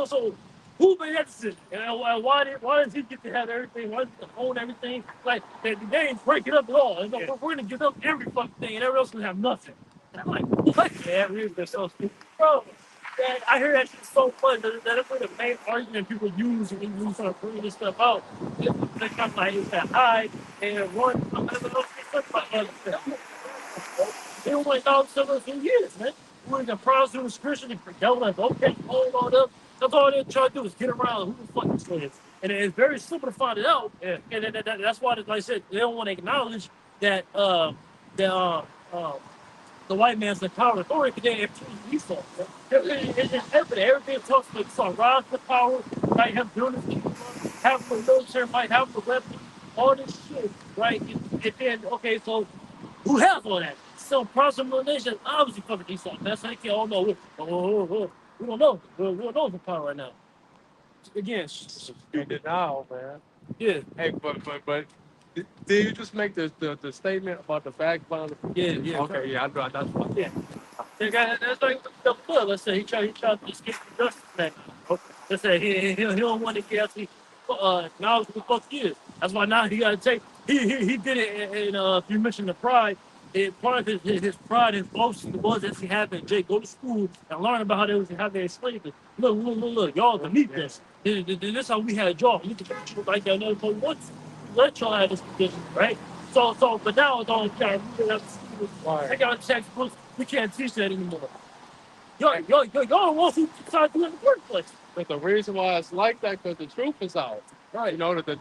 who made that decision? And why does he get to have everything? Why does he get to own everything? Like they ain't break it up at all. We're gonna give up every fucking thing, and everyone else gonna have nothing. And I'm like, what? Yeah, they're so stupid, bro. Man, I hear that shit so fun. That's like the main argument people use when you start bringing this stuff out. They come like it's that high and one. I don't know if they don't like all for years, man. We're the Protestant Christian and devil like, okay, hold on up. That's all they're trying to do is get around who the fuck this is. And it's very simple to find it out. Yeah. And that's why, like I said, they don't want to acknowledge that the white man's the power authority because they have Esau. It's evident. Everything talks about Esau. Rise to power, right? Have buildings, have the military might, have the weapons, all this shit, right? And then, okay, so who has all that? So Protestant nation obviously fucking Esau. That's how they all know. We don't know. We don't know the power right now. Again, You denial, man. yeah. Hey, but did you just make the statement about the backbone? Yeah. Okay, yeah, I know that's what. Yeah. That's like the flood. Let's say he tried to escape the justice back. Let's say he don't want to get actually acknowledge who the fuck he is. That's why now he got to take. He did it. And if you mentioned the pride, part of his pride and boasting was that he having Jake go to school and learn about how they was having slavery. Look, y'all beneath us. This how we had y'all. We can treat you like that another point once. Let y'all have this condition, right? But now it's all kind of moving up to school. Take out textbooks. We can't teach that anymore. Y'all the ones who started doing it in the first place. But the reason why it's like that because the truth is out. Right. You know, the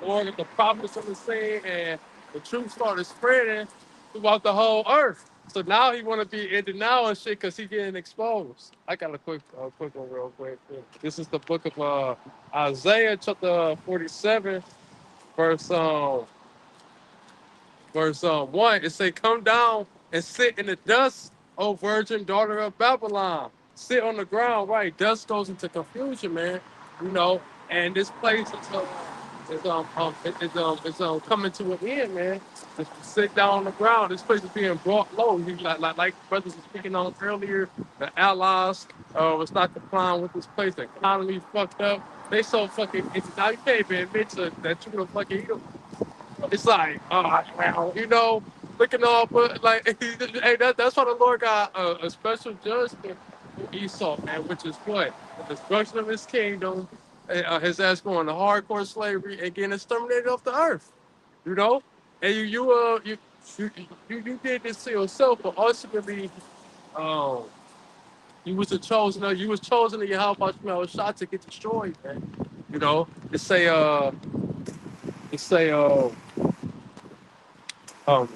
Lord and the prophets of the saying and the truth started spreading throughout the whole earth. So now he want to be in denial and shit because he getting exposed. I got a quick one real quick. This is the book of Isaiah chapter 47 verse 1, it say, "Come down and sit in the dust, O virgin daughter of Babylon. Sit on the ground." Right, dust goes into confusion, man. You know, and this place is coming to an end, man. Just sit down on the ground. This place is being brought low. You like brothers were speaking on earlier. The allies was not complying with this place. The economy fucked up. They so fucking. Now you can't even admit that you would fucking eat them. It's like, well, looking all, but like, hey, that's why the Lord got a special judgment for Esau, man, which is what? The destruction of his kingdom, his ass going to hardcore slavery and getting exterminated off the earth, you know? And you did this to yourself, but ultimately, um, you was chosen in your house, but you was shot to get destroyed, man. You know, it say,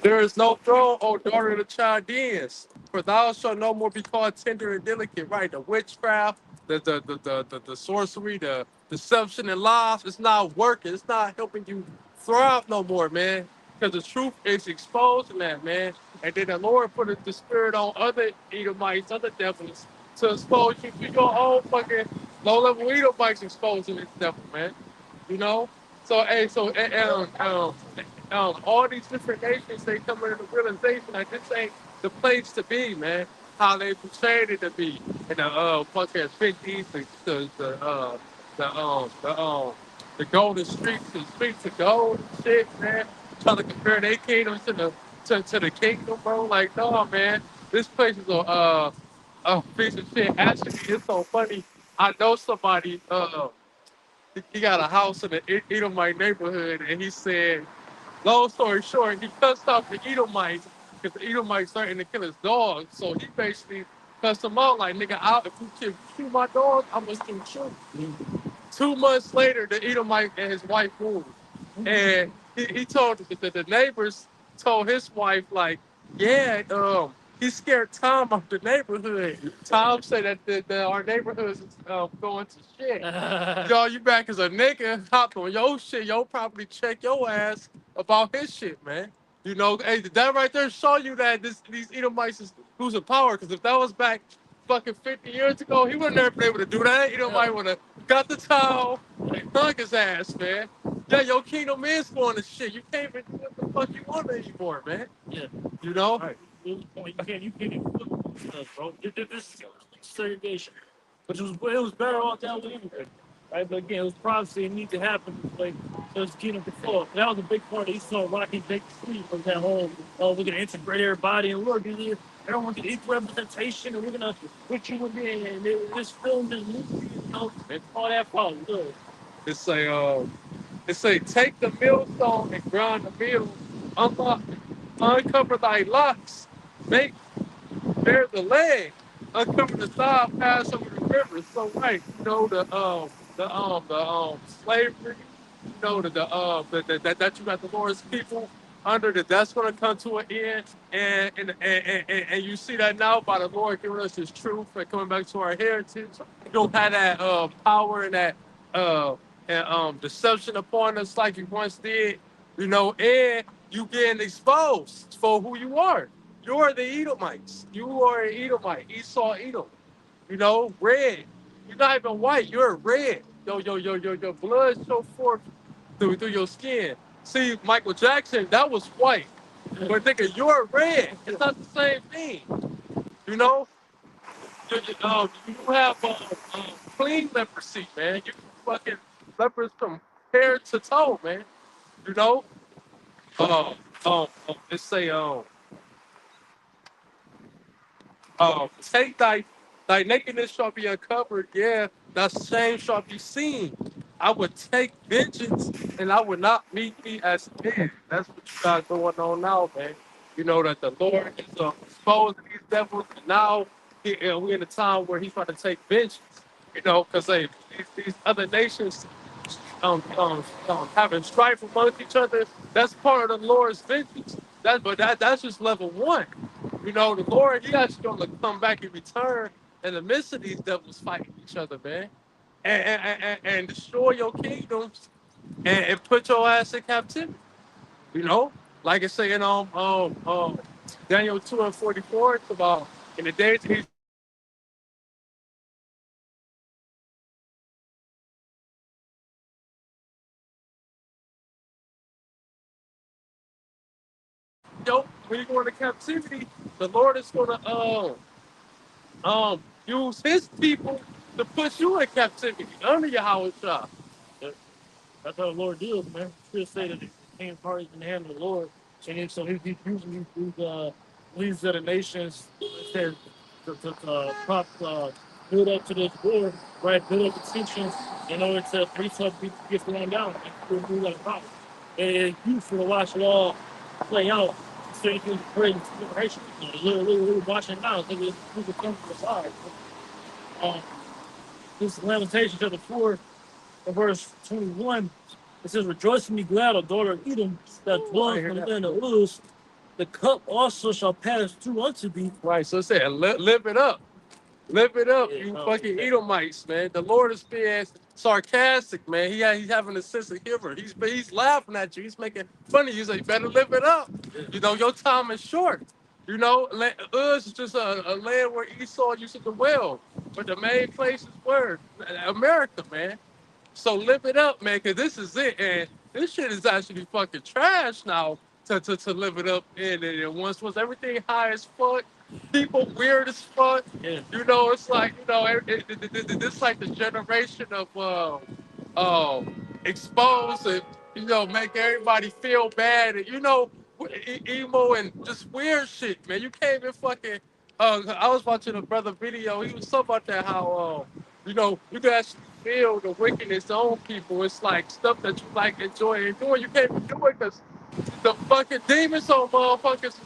there is no throne, O daughter of the Chaldeans, for thou shalt no more be called tender and delicate. Right, the witchcraft, the sorcery, the deception and lies, it's not working. It's not helping you thrive no more, man. Because the truth is exposed in that, man. And then the Lord put the spirit on other Edomites, other devils, to expose you to your own fucking low-level Edomites exposing this devil, man. You know? So, hey, all these different nations, they come into the realization that this ain't the place to be, man. How they portrayed it to be in the fucking 50s, the golden streets, the streets of gold and shit, man. Trying to compare their kingdom to the kingdom, bro. Like, no, man, this place is a piece of shit. Actually, it's so funny. I know somebody. He got a house in the Edomite neighborhood, and he said, long story short, he cussed off the Edomites because the Edomites starting to kill his dogs. So he basically cussed them out like, nigga, if you kill my dog, I'm gonna shoot you. 2 months later, the Edomite and his wife moved. And he told the neighbors told his wife, like, yeah, he scared Tom of the neighborhood. Tom said that our neighborhood is going to shit. Yo, you back as a nigga, hop on your shit, yo probably check your ass about his shit, man. Hey, that right there show you that these Edomites is losing power. Because if that was back fucking 50 years ago, he would never been able to do that. Edomite would have got the towel and hung his ass, man. Yeah, your kingdom is going to shit. You can't even do what the fuck you want anymore, man. Yeah. You know? Right. You can't even look at us, bro. This is segregation. But it was better off that way anyway. Right? But again, it was prophecy. It needed to happen this way. So it's kingdom before. That was a big part of Esau rocking Jake Street from that whole, we're going to integrate everybody and look, everyone get equal representation and we're going to put you in there and this film, this movie, all that part. Look. It's it say, take the millstone and grind the mill, unlock, uncover thy locks, make bare the leg, uncover the side, pass over the river. So right, the slavery, that you got the Lord's people under that's gonna come to an end, and you see that now by the Lord giving us His truth and coming back to our heritage. You don't have that power and that deception upon us like you once did, and you getting exposed for who you are. You are the Edomites. You are an Edomite, Esau Edom. Red. You're not even white. You're red. Your blood show forth through your skin. See, Michael Jackson, that was white. But nigga, you're red. It's not the same thing. You know? You have clean leprosy, man. You fucking lepers from hair to toe, man. You know? Let's say take thy nakedness shall be uncovered. Yeah, thy shame shall be seen. I would take vengeance and I would not meet thee as dead. That's what you got going on now, man. You know that the Lord is exposing these devils. And now we're in a time where he's trying to take vengeance. You know, because these other nations having strife amongst each other. That's part of the Lord's vengeance. That's just level one. You know, the Lord, He actually gonna come back and return in the midst of these devils fighting each other, man, and destroy your kingdoms and put your ass in captivity. You know, like it's saying Daniel 2:44, it's about in the days of these when you go into captivity, the Lord is gonna use His people to put you in captivity under Yahweh Shah. That's how the Lord deals, man. Still say that the king's heart is in the hand of the Lord. And then, so he's using these leaders of the nations, it says, to build up to this war, right? Build up the tensions in order to reach up to get thrown down and to do like power. And it's useful to watch it all play out so you can create inspiration. Literally watching now, so we can come to the side. Um, this Lamentations chapter 4, in verse 21, it says, Rejoice and be glad, O daughter of Edom, that dwelleth in the land of Uz. The cup also shall pass through unto thee. Right, so it said, live it up. Live it up, Yeah, you no, fucking okay. Edomites, man. The Lord is being sarcastic, man. He's having a sense of humor. He's laughing at you. He's making fun of you. So you better live it up. You know, your time is short. You know, Uz is just a land where Esau used to dwell. But the main place is where? America, man. So live it up, man, because this is it. And this shit is actually fucking trash now to live it up in. And once was everything high as fuck, people weird as fuck. Yeah. You know, it's like, you know, this like the generation of expose and, you know, make everybody feel bad. And, you know, emo and just weird shit, man. You can't even fucking. I was watching a brother video. He was talking about that how you know, you can actually feel the wickedness on people. It's like stuff that you like enjoy doing. You can't even do it because the fucking demons on motherfuckers.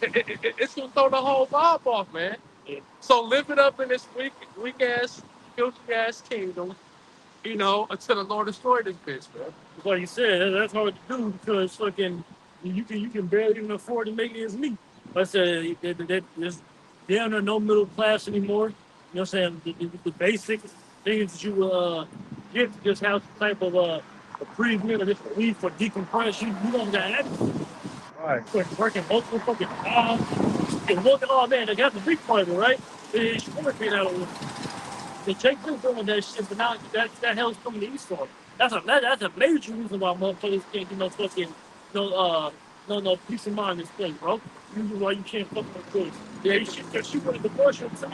It's gonna throw the whole vibe off, man. Yeah. So live it up in this weak ass, guilty ass kingdom, you know, until the Lord destroy this bitch, man. Like you said, that's hard to do because fucking you can barely even afford to make ends meet. Like I said, there's damn near no middle class anymore. You know what I'm saying? The basic things that you get to just have some type of a pre-meal or just a leave for decompress. You don't got that. Right. Working multiple fucking jobs. And look at all man, they got the big part of it, right? It's working out the Jake Paul doing that shit, but now that hell's coming to Esau. That's a major reason why motherfuckers can't get no fucking no peace of mind in this place, bro. Reason why you can't fucking good. Yeah, you should just shoot with the bush and some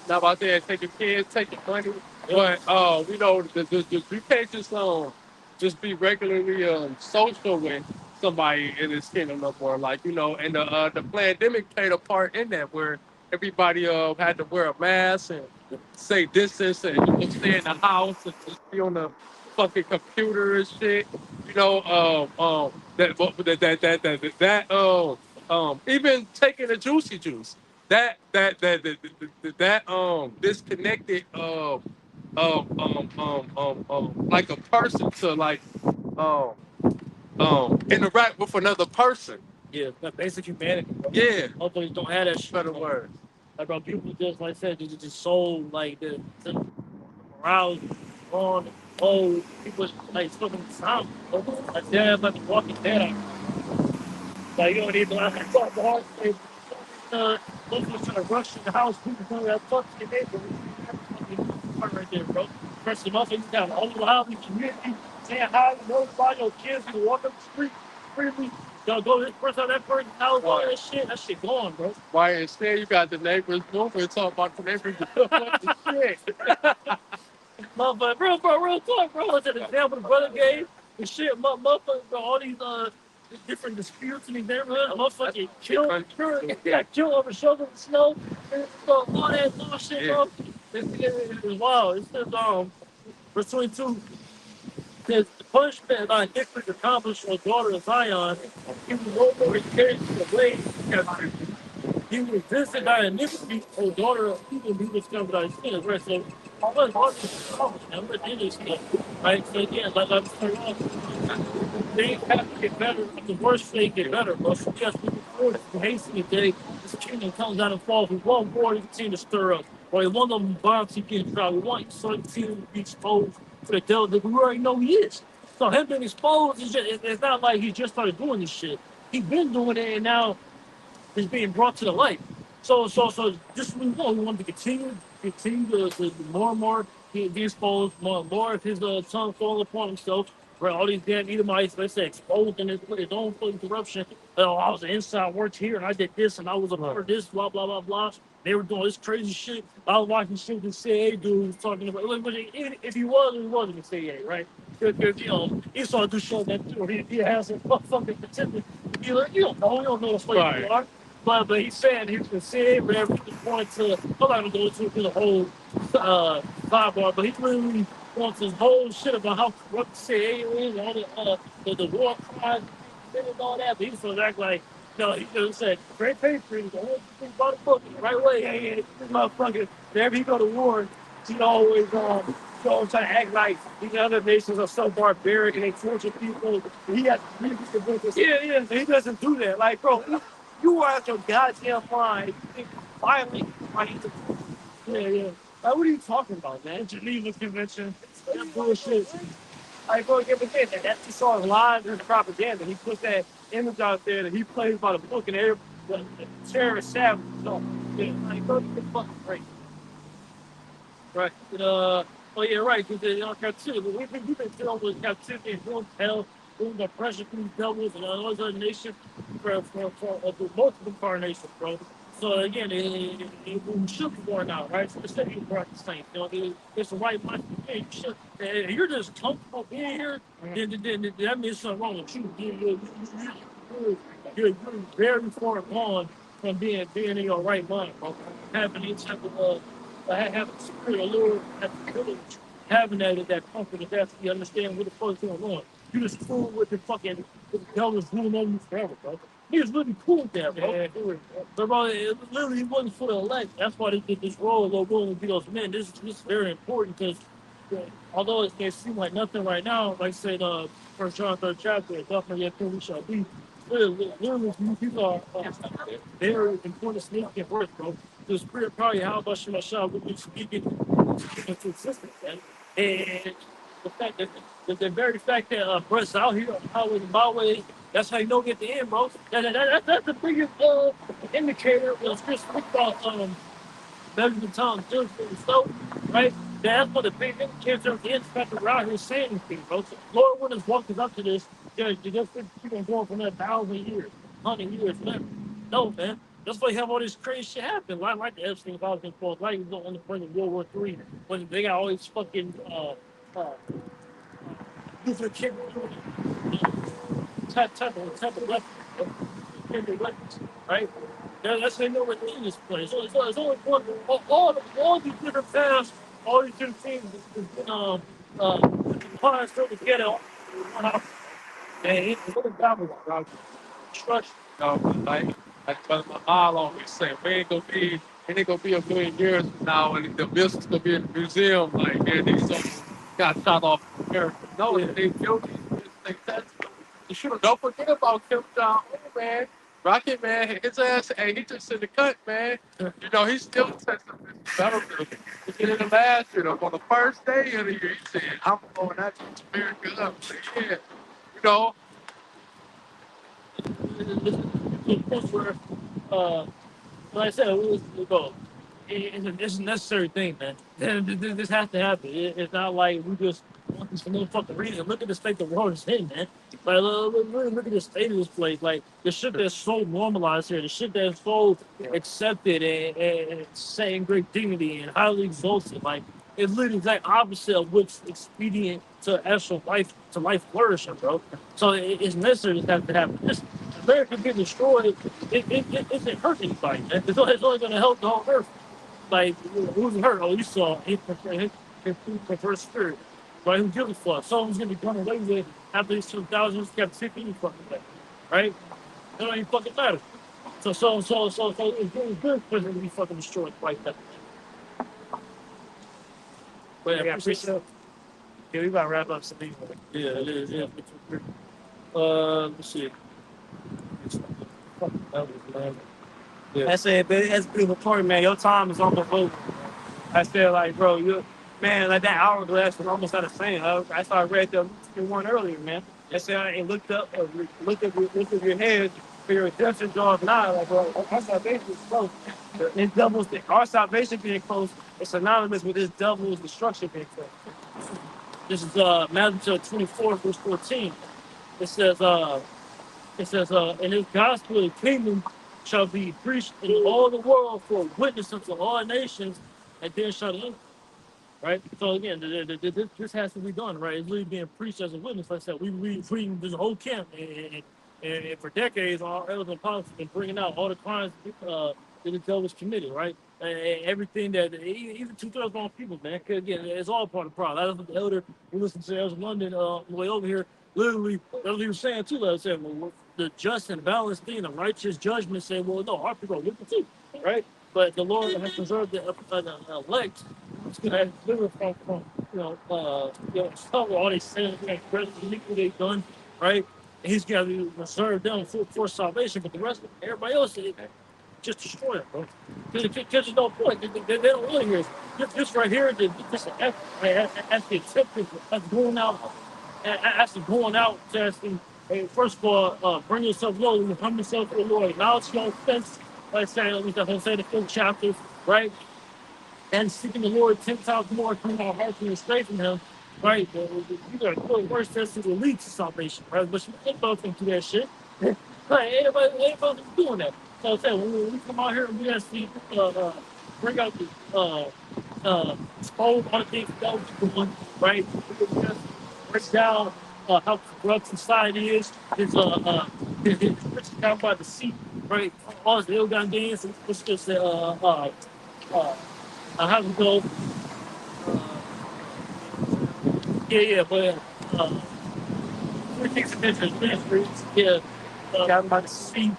Now about that, take your kids, take your money, but you know, you can't just be regularly social with somebody in this kingdom no more. Like, you know, and the pandemic played a part in that where everybody had to wear a mask and say distance and, you know, stay in the house and just be on the fucking computer and shit. You know, even taking the juicy juice that disconnected like a person to like um interact with another person. yeah, that basic humanity, bro. Yeah, Motherfuckers don't have that shit. better word. Like, bro, people just, like I said, just so, like, the morale on, oh, people, like, fucking sound, like, they're like the walking dead. Like, you don't even like, I thought the hard thing, motherfuckers trying to rush in the house, people trying to fuck your neighbor. Fucking part right there, bro. First of all, you got all the housing community saying hi to notify your kids who walk up the street freely. Go to this person, that person's house, all that shit gone, bro. Why instead you got the neighbors moving and talking about the neighbors doing what the shit. Motherfucker, real talk, bro. What's an example the brother gave? and shit. Motherfuckers, bro, all these different disputes in these neighborhoods. Motherfucking kill over shoveling snow. And, bro, all that bullshit, bro. It's wild. It says verse 22 says the punishment thy iniquity accomplished for the daughter of Zion. He was no more carried to the blade. He resisted thy iniquity, O daughter of Edom, he discovered thy sins. Right, so all that hard to accomplish, man. We're in this stuff. Right, so again, like they have to get better. The worst they get better, bro. So yes, we look forward to hasten the day this kingdom comes down and falls. We want war to continue to stir up. Or we want them bombs to get dropped. We want certain team to be exposed to the devil that we already know he is. So him being exposed is just, it's not like he just started doing this shit. He's been doing it, and now is being brought to the light. So this is what we want. We want to continue to more and more be exposed, more of his tongue falling upon himself. Where all these damn Edomites, let's say, exposed in his own fucking corruption. Oh, I was an inside worked here and I did this and I was a part of this, blah, blah, blah, blah. They were doing this crazy shit. I was watching shit the CIA dude was talking about. But even if he wasn't the CIA, right? Esau do show that too. He has a fucking pretending. You don't know. You don't know the slave you are. But he's saying he was saying whatever he was going to. I'm not gonna go into the whole sidebar, but he really wants his whole shit about how corrupt the CIA is, all the war crimes and all that. But he's supposed to act like no, he just said great paper, the whole thing about the book the right way. Yeah, this motherfucker. Whenever he go to war, he always try to act like these other nations are so barbaric and they torture people. He has to really convince us. Yeah. He doesn't do that. Like, bro, you are out your goddamn mind. Violent. Yeah. Like, what are you talking about, man? Geneva Convention. That bullshit. Like, bro, give a shit. That's just all lies and propaganda. He put that image out there that he plays by the book and every the terrorist savage. So, yeah, like, bro, you fucking crazy. Right. Oh yeah, right. Because captivity. We've been dealing with captivity and doing hell, doing the pressure from these devils and all those other nations for multiple incarnations, bro. So again, we should be going out, right? So instead of you brought the same, it's the right mind. Yeah, you should. And you're just comfortable being here. Then that means something wrong with you. You're very far gone from being in your right mind, bro. Having any type of having superior Lord at the village, having that comfort and that you understand what the fuck is going on. You just fool with the fucking with the devil is ruling on you forever, bro. He was really cool with that, bro. Yeah. But bro, it literally wasn't for the elect. That's why they did this role of willing to be those men. This is very important because although it may seem like nothing right now, like say the First John third chapter, definitely yet we shall be. Literally, these are very important significant words, bro. The spirit probably how much shall we be speaking into existence, man. And the fact that the very fact that brothers out here on the highways and byways, that's how you know get the end, bro. That's the biggest indicator when Chris speak about measurement time, judgment and stuff, right? That's what the big indicator of the inspector around here saying anything, bro. So Lord wouldn't have walked us up to this. You just keep on going for another 1,000 years, 100 years, whatever. No, man. That's why you have all this crazy shit happen. Like the Epstein files been called, like on the brink of World War III, when they got all these fucking nuclear kid type of weapons, right? That's how they know we're in this place. So it's only one, all these different paths, all these different things has been parts still together. And it's really valuable, bro. Trust. No, like Brother Mahal always say, we ain't gonna be, it ain't gonna be a million years from now, and the business gonna be in the museum. Like, man, these folks got shot off in America. No, they killed these things. You should don't forget about Kim Jong Un, man. Rocket Man, his ass, hey, he just in the cut, man. You know, he's still testing this development. To get in the last year, on the first day of the year, he said, I'm going out to America up. Yeah, you know, To the point where, like I said, it's a necessary thing, man. This has to happen. It's not like we just want this for no fucking reason. Look at the state the world is in, man. Like, look at the state of this place. Like, the shit that's so normalized here, the shit that's so accepted and saying great dignity and highly exalted. Like, It's literally the exact opposite of what's expedient to actual life, to life flourishing, bro. So it's necessary to have to happen. This America getting destroyed, it isn't hurt anybody, man. It's only going to help the whole earth. Like, who's hurt? Oh, you saw his perverse spirit. Right? Who gives a fuck? Someone's going to be done away with after these 2,000 years captivity, you fucking way. Right? It don't even fucking matter. So it's really good for them to be fucking destroyed like that. But yeah, appreciate it. Yeah, we about to wrap up some things. Yeah, it is. Yeah. Let's see. Yeah. I said, but that's a beautiful point, man. Your time is almost over. I said, like, bro, you, man, like that hourglass was almost out of saying. I started read the one earlier, man. I said, I ain't looked up, looked at your head for your redemption draws nigh. Like, bro, our salvation is close. It doubles our salvation being close. It's synonymous with this devil's destruction being close. This is Matthew 24, verse 14. It says, and this gospel of the kingdom shall be preached in all the world for a witness unto all nations, and then shall the end. Right? So again, this has to be done, right? It's really being preached as a witness. Like I said, we treating this whole camp, and for decades, our elders and apostles have been bringing out all the crimes that the devil was committed, right? And everything that, even 2/3 wrong people, man. 'Cause again, it's all part of the problem. That's what the elder, we listened to Elder London on the way over here, literally, that's what he was saying too. Like I said, well, the just and balanced thing, the righteous judgment, say, well, no, our people are wicked too, right? But the Lord has preserved the elect. It's going to deliver from cover all these sins and iniquity they've done, right? And he's got to reserve them for salvation, but the rest of everybody else, just destroy them, bro. Because there's no point. They don't really hear it. This right here, this as the acceptance, as going out, as going out, asking, hey, first of all, bring yourself low, humble yourself to the Lord, acknowledge your offense. Like I say the 5th chapter, right? And seeking the Lord 10 times more, clean our hearts and stray from Him, right? You got to really worse test to lead to salvation, right? But you ain't both can do that shit. Like, ain't both doing that. So I said, when we come out here and we got to see, bring out the, expose all the things that was doing, right? We got to break down how corrupt society is. His rich down by the sea, right? All the ill got dance, it's just, I have to go. But three things of interest, ministries, got by the sea.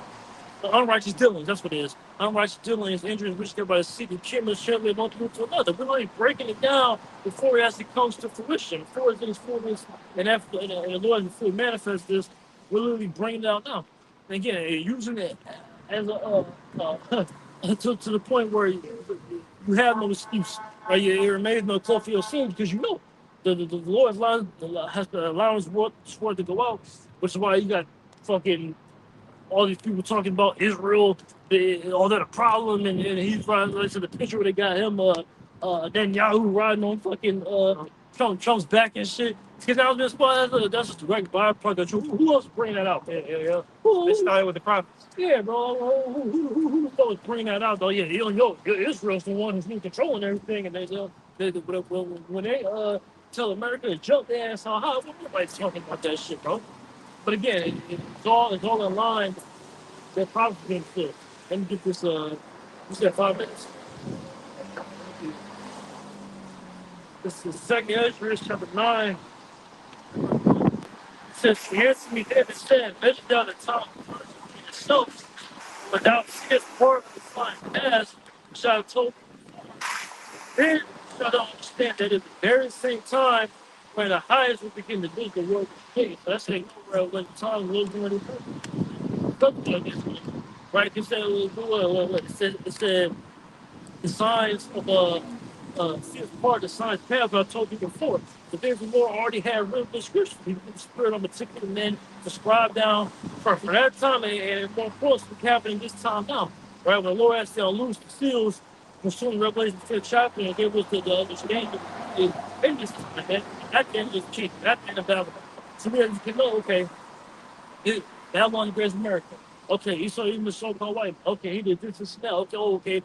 Unrighteous dealings, that's what it is. Unrighteous dealings, injuries which by the sea, the chimney surely one through to another. We're only breaking it down before it actually comes to fruition, before it's in its fullness, and after and the Lord fully manifests this, we're literally bringing it out now. And again, using it as to the point where you have no excuse. Right? It remains no cloak for your sins because you know the Lord has allowed His word to go out, which is why you got fucking all these people talking about Israel, all that a problem, and he's riding like to the picture where they got him, Netanyahu riding on fucking Trump's back and shit. Because that was been spot. That's just a direct byproduct of Trump. Who else bring that out? Yeah. Who They started with the prophets. yeah, bro. Who was bringing that out though? Yeah, you know, Israel's the one who's been controlling everything, and when they tell America to jump their ass on high, nobody's talking about that shit, bro. But again, it's all in line. That prophecy being fulfilled. Let me get this. You said 5 minutes. This is Second Ezra, chapter 9. It says, "He answered me, David said, measure down the top of yourself, but thou seest part of the fine past, which I have told you. Then shall thou understand that at the very same time, when the highest will begin to do the work of faith." So that's saying, when the time will go into something like this. Right? It said, it said the signs of fifth part, the signs past, I told you before. The things the Lord already had written in scripture. He put the spirit on particular men to scribe down for that time, and more importantly, happening this time now. Right? When the Lord has to unloose the seals concerning Revelation 5th chapter, and give us the understanding in this time, man. That thing is cheap. That thing of Babylon. So we can know, okay, Babylon embraced America. Okay, he saw even the so-called white. Okay, he did this and that. Okay, okay.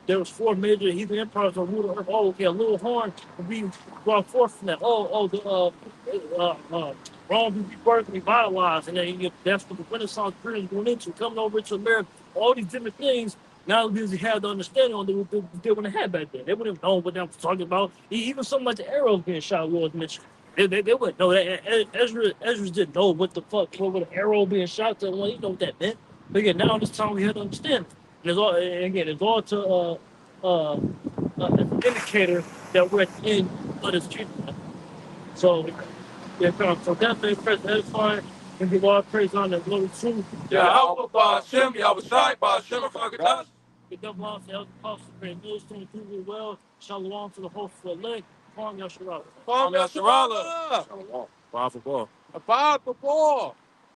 there was 4 major heathen empires on rule the earth. Oh, okay, a little horn will be brought forth from that. Rome will be birthed and revitalized, and then that's what the Renaissance period is going into, coming over to America. All these different things. Now because they had the understanding on they wouldn't have back then. They wouldn't have known what they were talking about. Even something like the arrows being shot was mentioned. They wouldn't know that. Ezra didn't know what the fuck what an arrow being shot to. Well, he know what that meant. But again, now this time we had to understand. And it's all again, it's all to an indicator that we're at the end of this treatment. So yeah, so definitely praise edifying and give all praise on the glory truth. Yeah, I was by Shem, I was shy by Shem, if I could touch. The double off the elder apostles, great millstone, do it well. Shalom to the host for elect. Kwam Yasharala. Kwam Yasharala. Powerful ball.